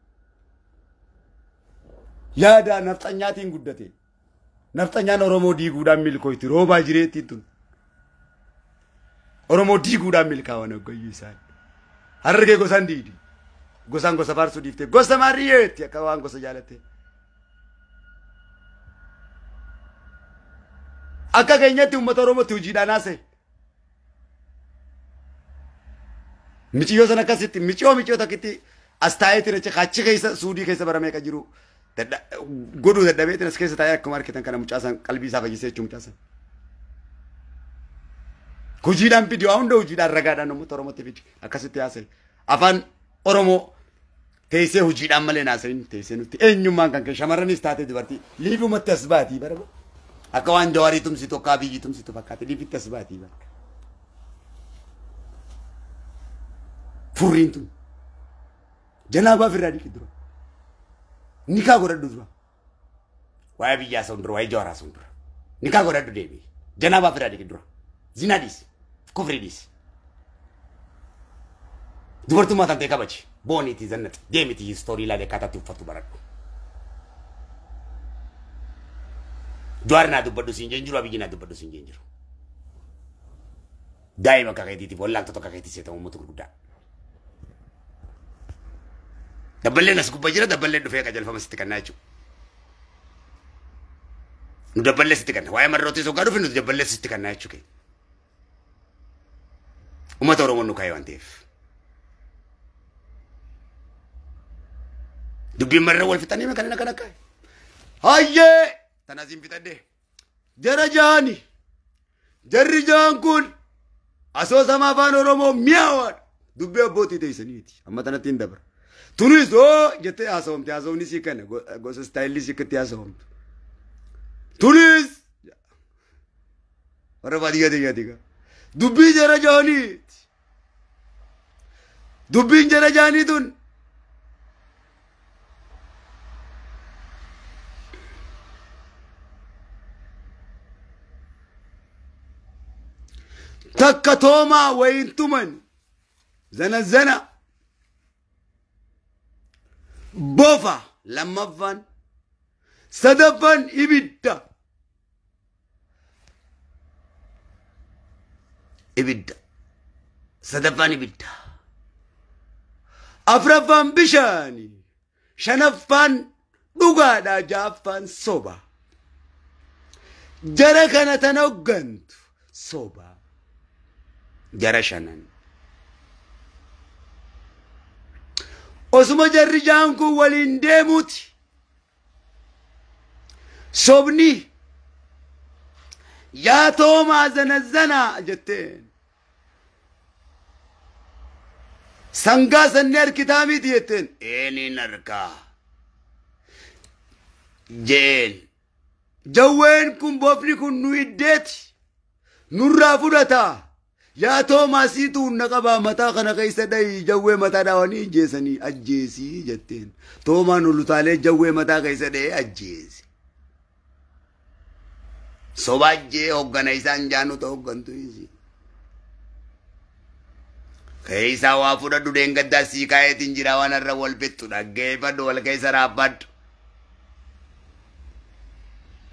[SPEAKER 2] yaada nafxanyaatiin guddate nafxanyaan Oromoo diiguudhaan milkooyti roobaa jireetti tun Oromoo diiguudhaan milkaa'an oggoyyuu isaan harree gosaan diidi gosaan gosa faarsu dhiifte gosa maariyeetti akka waan gosa jaalatte akka keenyatti uummata Oromootti hojiidhaan haase miciyoo sana akkasitti miciyoo takkitti as taa'eetiin achi achi keessa suudii keessa baramee ka jiru godhuu dadhabeetiin as keessa taa'ee akkuma argitan kana mucaasan qalbii isaa fayyisee jechuun mucaasan hojiidhaan fidi waa hunda hojiidhaan ragaadhaan uummata Oromootti fidi akkasitti haase afaan Oromoo teessee hojiidhaan malee naasayin teessee nutti eenyummaan kan kee shamarranis taate dubartii liifumatti as baatii baraba akka waan jawaarii tumsitu akka biyyi tumsitu fakkaate liifitti as baatii baraba furriin tun janaabaa firraa dhiqi dura nikaa godhadhu dura waa'ee biyyaa sun dura waa'ee jawaaraa sun dura nikaa godhadhu deebi janaabaa firraa dhiqi dura zinaa dhiisi kufrii dhiisi dubartummaa tantee kabachi booniiti zannati deemiti istoorii ilaalee akkaataatti uffatu baradhu jawaar naa dubbadhu siin jeen jiru abiyyi naa dubbadhu siin jeen jiru daa'ima akka keetiitiif wallaantota akka keetiisee ta'u uummata gurguddaa dabballeen as gubbaa jira dabballeen dhufee qajeelfama sitti kannaa jechuudha nu dabballee sitti kanna waa'ee marrootii sogaa dhufe nuti dabballee sitti kannaa jechuudha uummata Oromoo nu kaayee waan ta'eef dubbiin marra wal fixanii ma kanneen akka hayyee tanasiin fixadhee jara jaani jarri jaan kun asoosama afaan Oromoo mi'aawaadha dubbii abbootii teessaniiti amma tanatti hin dabra tunis jettee haasawamte haasawni sii kana gosa istaayilii sii akkatti haasawamtu tunis warra baadiyyaa dubbii jara jaaniiti dubbiin jara jaanii tun takka toomaa wayintuman zana bofa lammaffaan sadaffaan ibidda ibidda sadaffaan ibidda afraffaan bishaani shanaffaan dhugaadha ja'affaan soba jara kana tan hoggantu soba jara shanan osuma jarri jaan kun waliin deemuuti sobni yaa toomaa zanazanaa jetteen sangaa sanni harkitaa miti jetteen eenin harkaa jeen jawween kun bofni kun nu iddeeti nurraa fudhataa yaa toomaa siituu na qabaa mataa kana keessa dhayi jawwee mataa dhaawanii ajjeesanii ajjeesii jetteen toomaan ulutaalee jawwee mataa keessa dhaye ajjeesi sobaajjee hoggana isaan jaanuta hoggantu isi keessa waa fudhadhu deengaddaa sii kaayetiin jira waan irra wal fixxu dhaggeeffadhu wal keessa raabbadhu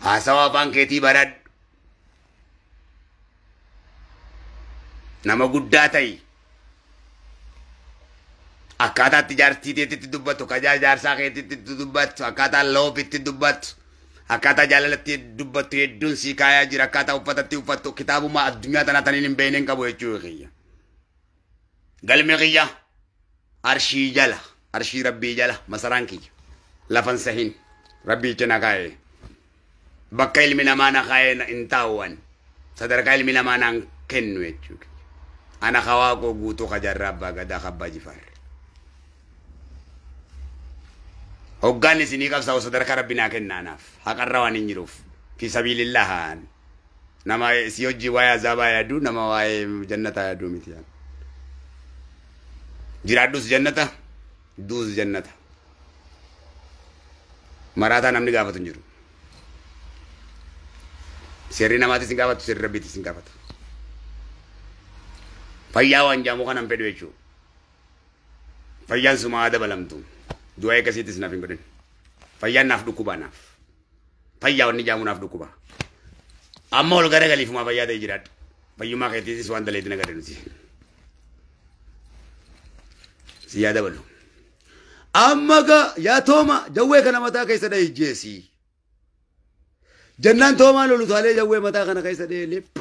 [SPEAKER 2] haasawa afaan keetii baradhu nama guddaa ta'i akkaataatti jaartii teetitti dubbattu kajaa jaarsaa keetitti dubbattu akkaataa loofitti dubbattu akkaataa jaalalatti dubbattu hedduun sii kaayaa jira akkaataa uffatatti uffattu kitaabuma addunyaa tana taniin hin beekneen qabu jechuu kiyya galme kiyya arshii jala arshii rabbii jala masaraan kiyya lafan sahin rabbii cina kaa'ee bakka ilmi namaa na kaa'ee hin taa'uwan sadarkaa ilmi namaa naan kennu jechuu ana kawaa koo guutuu kajarra abbaa gadaa kabbaa jifaar hoggaan isinii qabsaa'u sadarkaa rabbi naa kennaanaaf haqarra waan hin jiruuf fi sabiilillahaan nama si hojii waa'ee azaabaa yaaduu nama waa'ee jannataa yaaduu miti yaan jiraadhus jannata duus jannata maraataa namni gaafatu hin jiru seerri namaatis hin gaafatu seerri rabbiitis hin gaafatu fayyaa waan jaamu kanan fedhu jechuu fayyaan suma haa dabalamtu du'a eeggasiitis naaf hin godhin fayyaan naaf dhukkubaa naaf fayyaa wanni jaamu naaf dhukkubaa amma ol gara galiifumaa fayyaa ta'e jiraadhu fayyumaa keetiisis waan daleetti nagadhe nuti si yaa dabalu amma ga yaa tooma jawwee kana mataa keessa dhahe jeesii jannaan toomaa lolutaalee jawwee mataa kana keessa dhahe lepp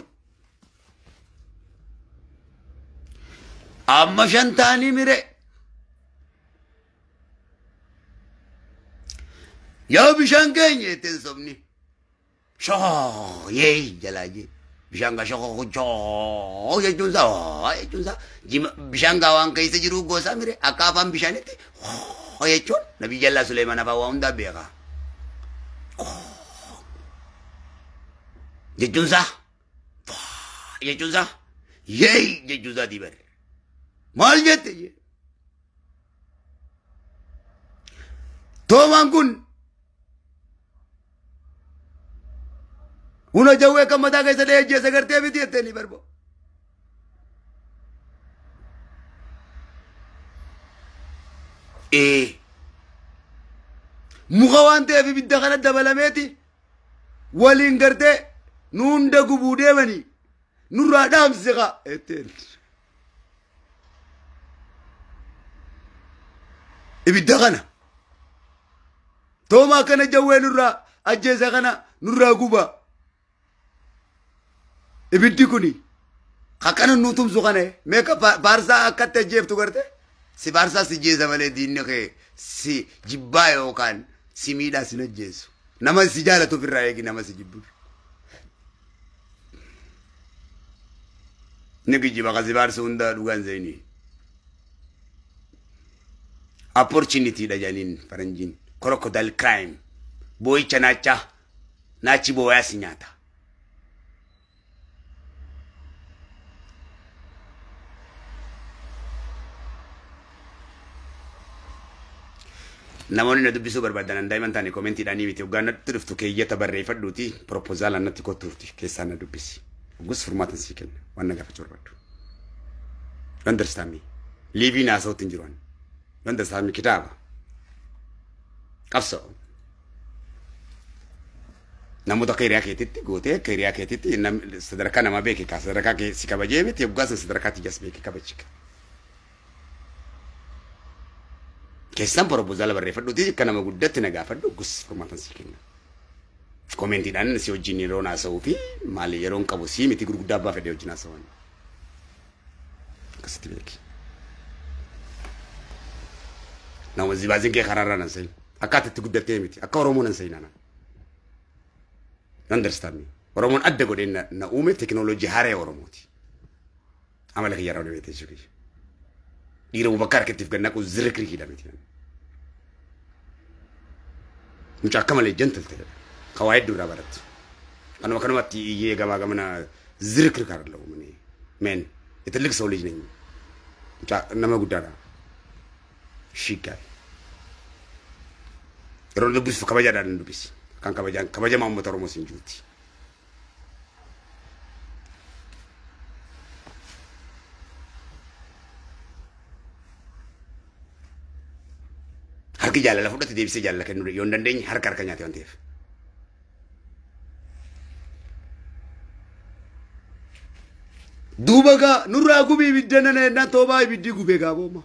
[SPEAKER 2] amma shantaanii mire yaa bishaan keenya jetteen sobni shoo yee jalaa jee bishaan gaa shoo jechuun isaa bishaan gaa waan keessa jiru gosaa mire akka afaan bishaanitti jechuun nabii jallaa Suleymaan afaan waa hundaa beeka jechuun isaa yee jechuun isaa diibare maal jette je toomaan kun una jawwee kan mataa keessa dhahe jeessa gartee miti jetteni barbo muka waan ta'eef ibidda kana dabalameeti waliin gartee nu hunda gubuu deemanii nurraa dhaamsiqa jetteen ibidda kana toomaa kana jawwee nurraa ajjeesa kana nurraa guba ibiddi kuni akkana nu tumsu kana meeqa faarsaa akkatti ajjeeftu garte si faarsaa si jeesa malee diinni kee si jibbaa yookaan si miidhaa sin ajjeesu nama si jaalatuuf irraa eegi nama si jibbu ni kijiba kasi faarsa hunda dhugaan zeenii opportunity da janin faranjin crocodile crime boyicha nachi boya sinyata namoonni na dubbisu barbaadan daa'iman taane commenti dhaanii miti ugaanatti dhuftu keeyyata barreeffadhuuti proposal annatti kottuufti keessaa na dubbisi gus furmaatan sii kenna waan na gaafachuu barbaadu understand me living as out in jiran understand me kitaaba
[SPEAKER 1] qabso namoota kiriyaa keetitti gootee kiriyaa keetitti sadarkaa nama beeke ka sadarkaa kee si kabajee miti yoggaasa sadarkaa tiyas beeke kabajika keessan proposal barreeffadhuuti akka nama guddatti na gaafadhu gus furmaatan si kenna koomentiidhaan si wajjin yeroo naasa'uu fi maali yeroon qabu si miti gurguddaa abbaa fedhee wajjin naasa'uun akkasitti beeki nama zibaazin kee karaarraa nan sayin akkaatatti guddattee miti akka oromoo nan sayinana understand me oromoon adda godheen na uume teknoolojii haree oromooti amala kiyyaarraa wali beekte jechuudha dhiira bakka harkattiif gannaqu zirikri hidhameti mucaa akka malee jantalte kawaa hedduu irraa baratti kanumatti iyyee gamaa gamana zirikri kaarallahu mani men itillik ሰው ልጅ ነኝ mucaa nama guddaadha shiigaa yeroo dubbisu kabajaadhaan dubbisi kan kabajamaa uummata Oromoo siin jirutti harki jaalala fudhate deebisee jaalala kennu yoo hin dandeenye harka nyaate waan ta'eef
[SPEAKER 2] duuba gaa nurraa gubii ibiddana na toobaa ibiddi gubee gaa booma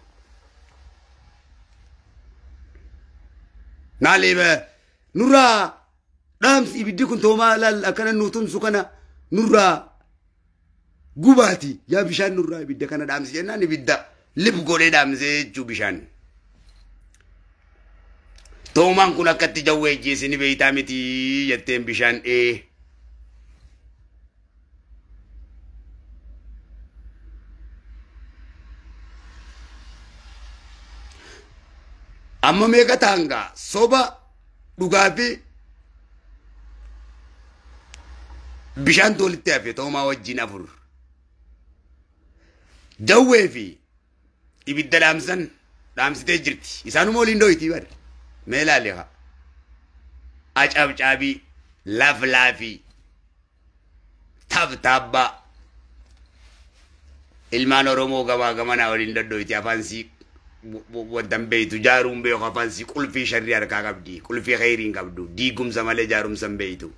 [SPEAKER 2] naaleeba nurraa dhaamsi ibiddi kun toomaa laal akkana nuutumsu kana nurraa gubaati yaa bishaan nurraa ibidda kana dhaamsi jennaan ibidda lib godhee dhaamsee jechuu bishaan toomaan kun akkatti jawwee jeesini beeytaa miti jetteen bishaan amma meeqa taanga soba dhugaa fi bishaan tolitti hafe toomaa wajjin afur jawwee fi ibidda dhaamsitee jirti isaanuma waliin dhoyti bar mee laaleha acabcaabii laflaafi tabtaabba ilmaan Oromoo gamaa gamanaa waliin dhodhoyti afaansi wadan beitu jarum be khafansi kulfi sharri arka qabdi kulfi khairin qabdu digum samale jarum sam beitu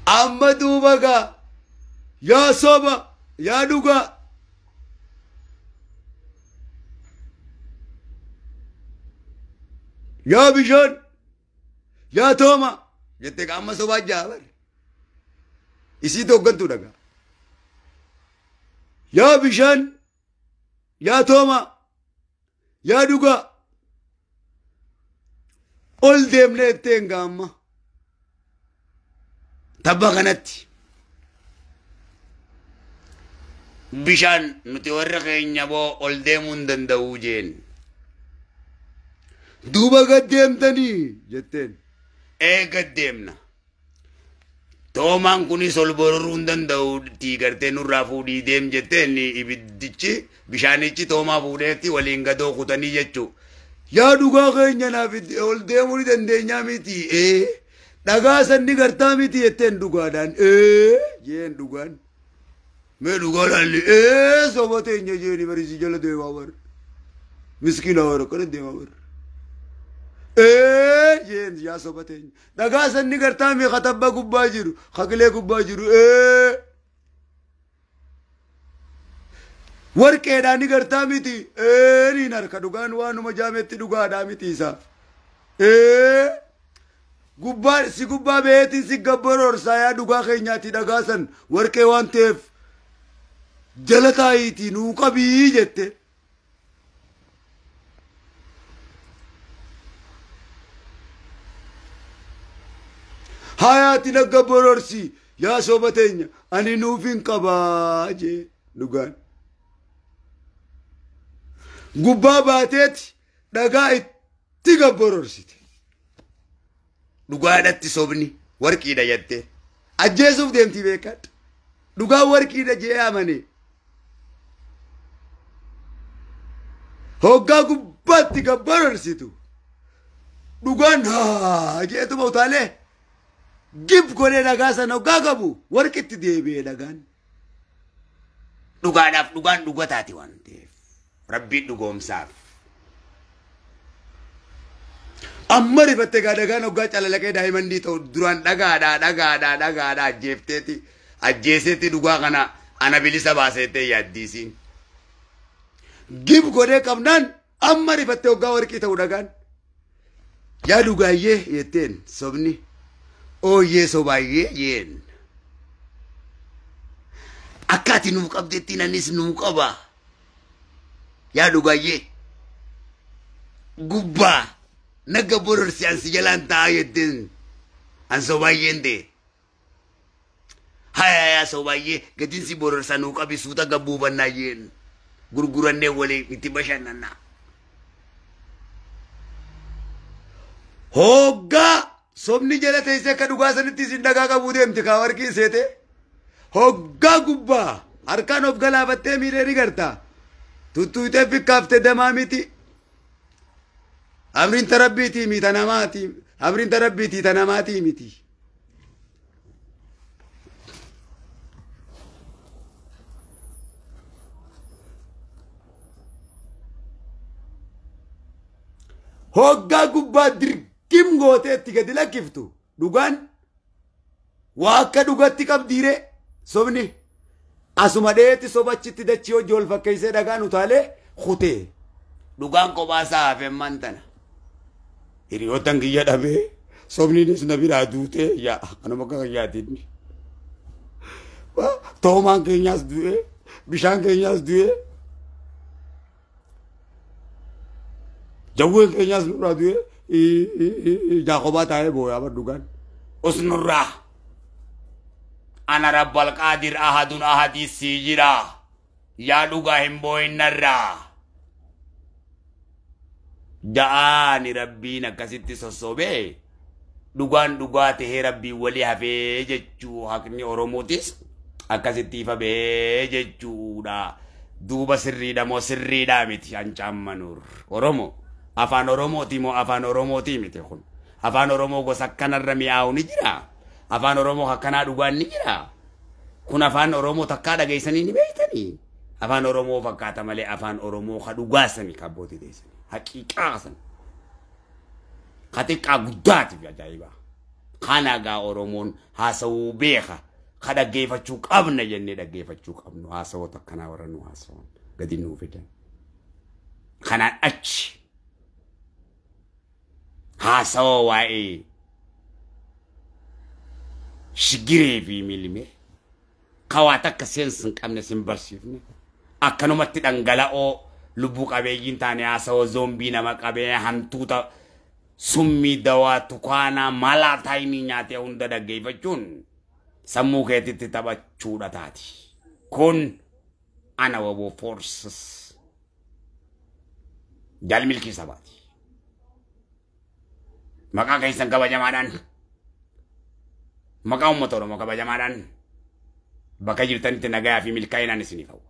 [SPEAKER 2] amadu baga ya soba ya duga ya bishan ya toma jette ka amma soba jabar isi doggantu daga ya bishan ya toma ya duga ol demne tenga amma tabaganati bishan nuti warra keenya bo ol deemun danda'u jeen duba gaddemtani jetten gaddemna toomaan kunis ol boruun danda'u tiigarte nurraa fuudhii deem jetteen ibiddichi bishaanichi toomaa fuudheetti waliin gadoo kutanii jechuu yaa dhugaa keenya naaf ol deemuu ni dandeenyaa miti dhagaa sanni gartaa miti jetteen dhugaadhaan jeen dhugaan mee dhugaadhaan soba teenya jeeni barisi jala deemaa bar miskiina war akkana deemaa bar jeen yaa soba teenya dhagaa sanni gartaa mi khatabba gubbaa jiru khaqilee gubbaa jiru warqeedhaan ni gartaa miti niin harka dhugaan waanuma jaametti dhugaadhaa miti isaa gubbaa si gubbaa beetiin si gabbarorsaa yaa dhugaa keenyaati dhagaa san warqee waan ta'eef jala taayitii nuu qabii jette hayati nagabbororsi yaa soba teenya ani nuufin qabaa jee dhugaan gubbaa baateeti dhagaa itti gabbororsite dhugaadhatti sobni warqiidha jette ajjeesuuf deemti beekadha dhugaa warqiidha jee amane hoggaa gubbaatti gabbororsitu dhugaan jeetuma utaalee gib godhee dhagaa sana hoggaa qabu warqitti deebi'ee dhagaan dhugaadhaaf dhugaan dhugataati waan ta'eef
[SPEAKER 1] rabbii dhugoomsaaf.
[SPEAKER 2] Amma rifatte gaadagaan hoggaa calalaqee daa'imman ta'u duraan dhagaadhaa ajjeeseetti dhugaa kana ana bilisa baaseettee yaaddiisiin. Gib godhee qabnaan amma rifatte hoggaa warqii ta'u dhagaan. Yaa dhugaayyee jetteen sobni ooyyee sobaayyee jeen. Akka ati nuuf qabdeettiin anis nuu qaba. Yaa dhugaayyee gubbaa. Naga boror si ansi jalan taayedin an sobayyen de haya sobayye gadin si boror sanu qabi suuta gabbu bannayen gurguranne wale iti bashanna hogga somni jala teesse ka dhugaa sanitti sin dhagaa qabu deemte ka warqii seete hogga gubba harkaan of galaafattee miidhee garta tuttuutee fikkaafte damaa miti. Amrin tarabbiti mi tanamati amrin tarabbiti tanamati miti hogga gubba dirqim gooteetti gadi lakkiftu dhugaan waa akka dhugatti qabdiire sobni asuma dheetti sobachitti dachii hojii ol fakkeessee dhagaan utaalee kutee dhugaan qophaa hafeen mantana. Hiriyoottan kiyya dhabee sobniinis na biraa duutee yaa anuma akka kayyaatiin toomaan keenyaas du'ee bishaan keenyaas du'ee jawween keenyaas nurraa du'ee jaaqobaa taa'ee booyaa baddugaan
[SPEAKER 1] usnurraa ana rabbal qaadir ahadun ahadii sii jira yaa dhugaa hin boo'innarraa. Da'ani rabbiin akkasitti sossobee dhugaan dhugaa tahee rabbii walii hafee jechuu haqni oromootis akkasitti ifamee jechuudha. Duuba sirriidha moo sirriidhaa miti ancaammanur oromo afaan oromooti moo afaan oromootii miti kun afaan oromoo gosa akkanarra mi'aawu ni jira afaan oromoo akkanaa dhugaan ni jira kun afaan oromoo takkaa dhageessanii ni beektanii afaan oromoo fakkaata malee afaan oromoo ka dhugaasanii kabbooti deessanii. Haqiqaa san katiqaa guddaatiif ajaa'iba kana gaa oromoon haasawuu beeka ka dhaggeeffachuu qabna jennee dhaggeeffachuu qabnu haasawoota akkanaa warra nu haasawan gadi nuu fidan kanaan achi haasawoo waa'ee shigiree fi milime kawaa takka seensi hin qabne sin barsiifne akkanumatti dhangala'oo lubbu qabeeyyiin taane haasawoo zoombii nama qabee hantuuta summii dawaa tukaanaa malaa taayinii nyaatee hunda dhaggeeffachuun sammuu keetitti taphachuudha taati. Kun ana waboo forces jaal milkii sabaati. Maqaa keessan kabajamaadhaan maqaa uummata Oromoo kabajamaadhaan bakka jirtanitti nagayaa fi milkaa'inaan isiniif hawwa.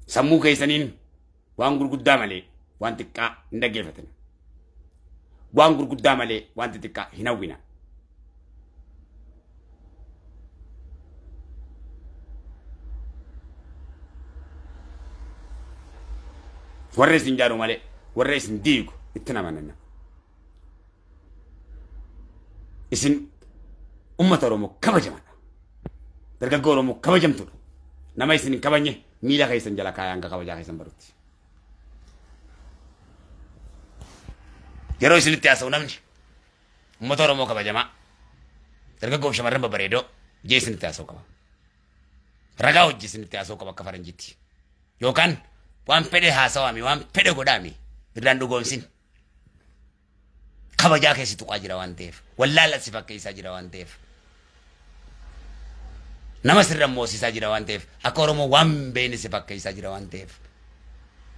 [SPEAKER 1] Sammuu keessaniin waan gurguddaa malee waan xiqqaa hin dhaggeeffatan. Waan gurguddaa malee waan xiqqaa hin hawwina. Warra isin jaaru malee warra isin diigu itti namanna. Isin uummata Oromoo kabajamadha. Dargaggoo Oromoo kabajamtuudha. Nama isin hin kabajne miila keessan jala kaayaan kabajaa keessan barutti. Yeroo isinitti haasa'u namni uummata Oromoo kabajamaa dargaggoof shamarran babbareedoo jee isinitti haasa'u qaba. Ragaa hojii isinitti haasa'u qaba akka faranjiitti. Yookaan waan fedhe haasawami waan fedhe godhaami birraan dhugoomsin. Kabajaa keessi tuqaa jira waan ta'eef wallaala si fakkeessaa jira waan ta'eef. Nama sirra moosisaa jira waan ta'eef akka Oromoo waan beekne si fakkeessaa jira waan ta'eef.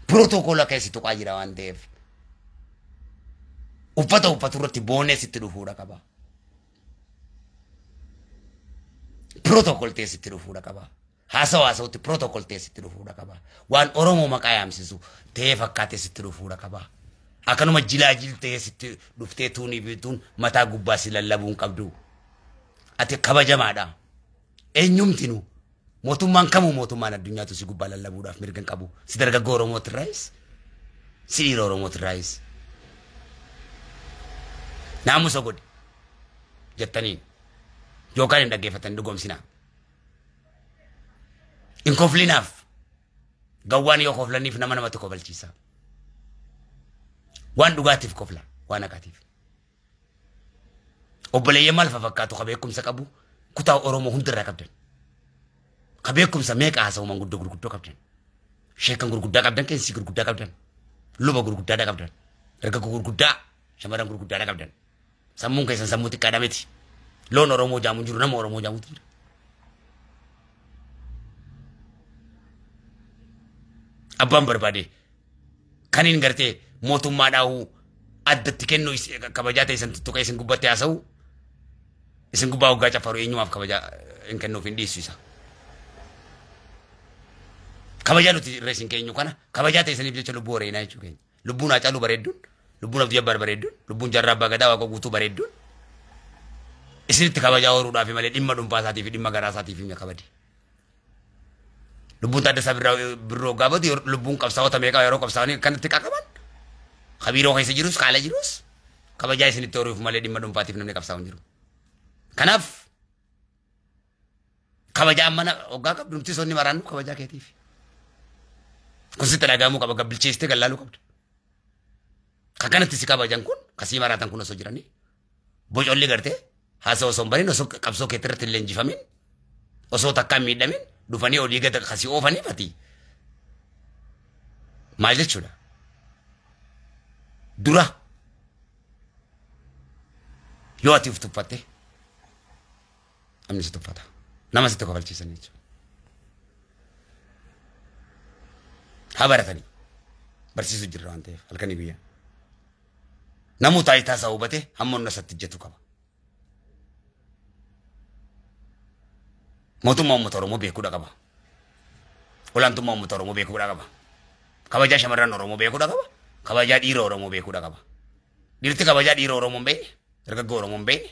[SPEAKER 1] Pirotokoola keessi tuqaa jira waan ta'eef. Uffata uffatu irratti boonee sitti dhufuudha qaba. Protokol teessitti dhufuudha qaba. Haasawutti protokol teessitti dhufuudha qaba. Waan Oromoo maqaa yaamsisu ta'ee fakkaatee sitti dhufuudha qaba. Akkanuma jilaajil ta'ee sitti dhuftee tuunii fi tuun mataa gubbaa si lallabuun qabdu. Ati kabajamaadha. Eenyumtinu mootummaan kamuu mootummaan addunyaatu si gubbaa lallabuudhaaf mirgan qabu si dargaggoo Oromooti irraayis si dhiira Oromooti irraayis naamusa godhi jettaniin yookaan hin dhaggeeffatan dhugoomsinaa in koflinaaf gawwaan yoo koflaniif nama namatti kofalchiisa waan dhugaatiif kofla waan akaatiif obboleeyyan maal fakkaatu qabeekumsa qabu kutaa Oromoo hundarraa qabdan qabeekumsa meeqa haasa'u manguddoo gurguddoo qabdan sheekan gurguddaa qabdan keessi gurguddaa qabdan luba gurguddaa qabdan dargaggoo gurguddaa shamarran gurguddaa qabdan sammuun keessan sammuu xiqqaadha miti loon Oromoo jaamu jiru nama Oromoo jaamutu jira abbaan barbaade kan hin gartee mootummaadhaahu addatti kennu kabajaa ta'e isin tuttuqa isin gubbatti haasa'u isin gubbaa hoggaa cafaru eenyumaaf kabajaa hin kennuuf hin dhiissu isa kabajaa nuti irra isin keenyu kana kabajaa ta'e isiniif jecha lubbuu horeenaa jechuu keenya lubbuun haa caaluu bareedduun lubbuun abdii abbaar bareedduun lubbuun jarraa abbaa gadaa waaqa guutuu bareedduun isinitti kabajaa horuudhaaf malee dhimma dhuunfaa isaatii fi dhimma garaa isaatii fi kabadi lubbuun taaddasaa birroo gaafatu lubbuun qabsaa'ota meeqaa yeroo qabsaa'anii kanatti qaqaban khabiiroo keessa jirus kaala jirus kabajaa isinitti horuuf malee dhimma dhuunfaatiif namni qabsaa'u hin jiru kanaaf kabajaa mana hoggaa qabdu nuti sonni maraannu kabajaa keetiif kun sitti dhagahamuu qaba gabbilcheessitee gallaaluu qabdu kanatti si kabajan kun kasii maraatan kun osoo jiranii bocolli gartee haasa osoo hin barin osoo qabsoo keetti irratti illee injifamin osoo takkaan miidhamin dhufanii olii gada kasii oofaniif ati maal jechuudha dura yoo ati uf tuffatte namni si tuffata nama sitti kofalchiisan jechuudha haa baratanii barsiisu jirra waan ta'eef halkanii guyyaa namuu taayitaa isaa hubate hamma onna isatti ijjatu qaba mootummaa uummata Oromoo beekuudha qaba olaantummaa uummata Oromoo beekuudha qaba kabajaa shamarran Oromoo beekuudha qaba kabajaa dhiira Oromoo beekuudha qaba dhiirti kabajaa dhiira Oromoo hin beekne dargaggoo Oromoo hin beekne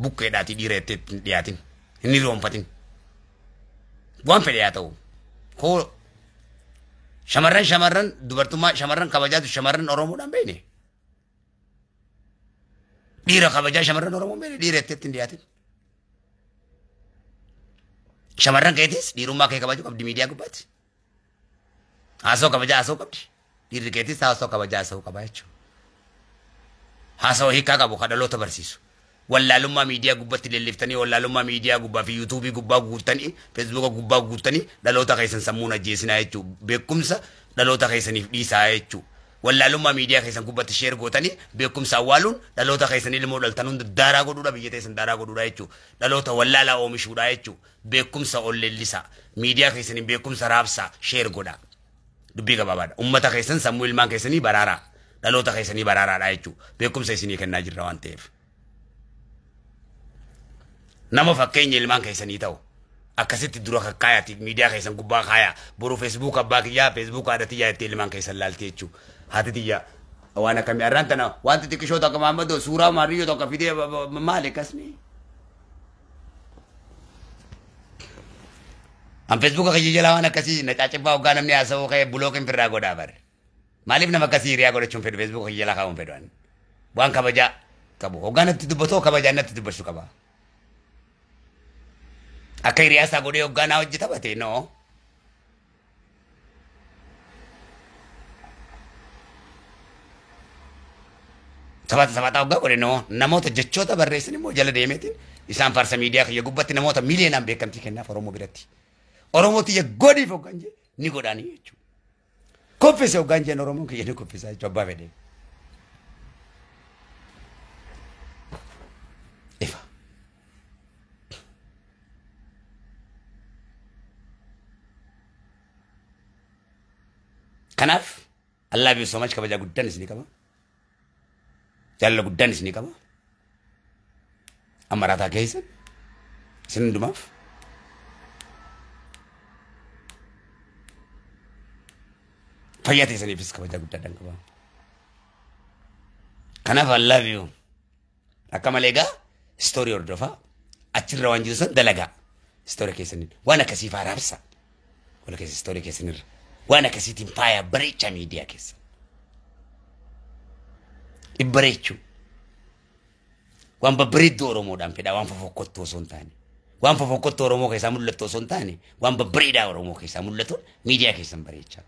[SPEAKER 1] bukkeedhaatii dhiira itti dhiyaatin hin hiriyoonfatin waan fedhe haa ta'u koo shamarran dubartummaa shamarran kabajaatu shamarran Oromoodhaan beekne dhiira kabajaa shamarran Oromoo beekne dhiira itti hin dhiyaatin shamarran keetis dhiirummaa kee kabajuu qabdi miidiyaa gubbaatti haasoo kabajaa haasoo qabdi dhiirri keetis haasoo kabajaa haasoo qaba jechuudha haasoo hiikaa qabu kan dhaloota barsiisu wallaalummaa miidiyaa gubbatti leelliftanii wallaalummaa miidiyaa gubbaa fi yuutuubii gubbaa guuttanii feesbuuka gubbaa guuttanii dhaloota keessan sammuun ajjeesinaa jechuudha beekumsa dhaloota keessaniif dhiisaa jechuudha wallaalummaa miidiyaa keessan gubbatti sheer gootanii beekumsa awwaaluun dhaloota keessan ilmoo dhaltan hunda daaraa godhuudha biyya teessan daaraa godhuudha jechuudha dhaloota wallaalaa oomishuudha jechuudha beekumsa ol leellisaa miidiyaa keessaniin beekumsa raabsaa sheer godhaa dubbii gabaabaadha ummata keessan sammuu ilmaan keessanii baraaraa dhaloota keessanii baraaraadha jechuudha beekumsa isinii kennaa jirra waan ta'eef nama fakkeenya ilmaan keessanii ta'u akkasitti dura kakkaayaati miidiyaa keessan gubbaa kaayaa boru feesbuuk abbaa kiyyaa feesbuuk haadhatiyyaa itti ilmaan keessan laalti jechuudha haati tiyyaa waan akkamii arraan tana wanti xiqqishoo tokko Maammadoo suuraa maariyyoo tokko fidee maali akkasni an feesbuuka kiyya jalaa waan akkasii na caacibbaa hoggaa namni haasa'uu ka'ee bulookin firraa godhaa bare maaliif nama akkasii hiriyaa godhachuun fedhu feesbuuka kiyya jalaa kaa'uun fedhu waan kabajaa qabu hoggaa natti dubbatoo kabajaa natti dubbachuu qaba akka hiriyaa isaa godhee hoggaa naa hojii taphate noo sabata hoggaa godhe noo namoota jechoota barreessan immoo jala deemeetiin isaan farsa miidiyaa kiyya gubbatti namoota miiliyoonaan beekamtii kennaaf Oromoo biratti Oromoo tiyya godhiif hoggaan jee ni godhaanii jechuudha koffise hoggaan jeen Oromoon kiyya ni koffisaa jechuudha abbaa fedhee ifa kanaaf Allah bi so much kabaja guddan isni qaba jalla guddan isni qaba amarata keessa isin dumaaf fayyate isaniifis kabaja guddan qaba kanaaf Allah bi akka malee gaa story hordofa achirra waan jiru san dalagaa istooriya keessaniin waan akkasii faaraabsa wala keessa istooriya keessanirra waan akkasiitiin faaya bareecha miidiyaa keessa ibbareechuu waan babbareedduu Oromoodhaan fedhaa waan fofokkottuu osoo hin taane waan fofokkottuu Oromoo keessaa mul'attu osoo hin taane waan babbareedaa Oromoo keessaa mul'atu miidiyaa keessan bareechaa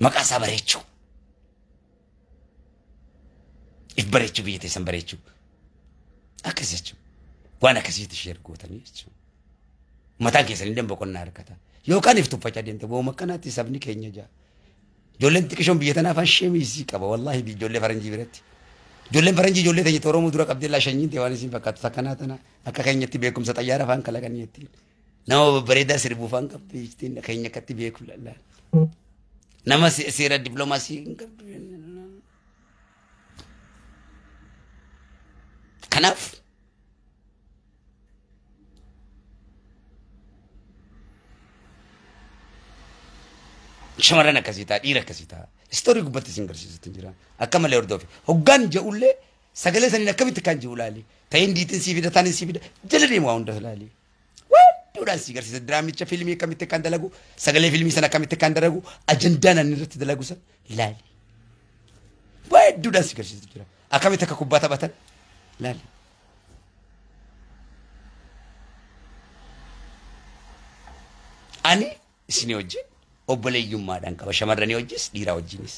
[SPEAKER 1] maqaa isaa bareechuu if bareechuu biyya teessan bareechuu akkas jechuun waan akkasiitti ishee ergootanii jechuun mataan keessanii dan boqonnaa harkata yookaan if tuffachaa deemte boo makkanaatti sabni keenya jaa ijoolleen xiqqishoon biyya tanaaf sheemii qaba wallahi ijoollee faranjii biratti ijoolleen faranjii ijoollee teenyatti Oromoo dura qabdee laa shanyiin waan isin fakkaatu takkanaa tana akka keenyatti beekumsa xayyaara afaan kalaqaniitti nama babbareedaa sirbuu afaan qabdi ittiin keenya akkatti beeku lallaan nama seera dippiloomaasii hin qabdu kanaaf shamarran akkasiitaa dhiira akkasiitaa istoorii gubbatti isin garsiisutti jira akka malee hordoofi hoggaan je'ullee sagalee saniin akkamitti kan je'u laali ta'in diitiin sii fida taanin sii fida jala deemu waa hunda laali waadduudhaan sii garsiisa diraamicha fiilmii akkamitti kan dalagu sagalee fiilmii sana akkamitti kan dalagu ajandaan ani irratti dalagu san laali waadduudhaan sii garsiisa jira akkamitti akka kubbaa taphatan laali ani isinii wajjin obboleeyyummaadhaan qaba shamarranii wajjis dhiiraa wajjinis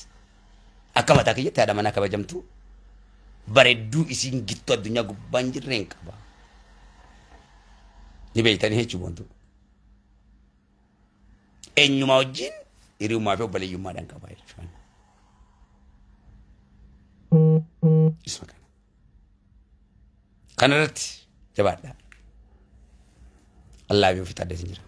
[SPEAKER 1] akka mataa kiyyatti haadha manaa kabajamtu bareedduu isiin gittuu addunyaa gubbaan jirreen qaba ni beeytanii jechuu boontu eenyumaa wajjin hiriyummaa fi obboleeyyummaadhaan qaba jechuudha isma kanarratti jabaadhaa Allah biyyoo fitaadde sin jira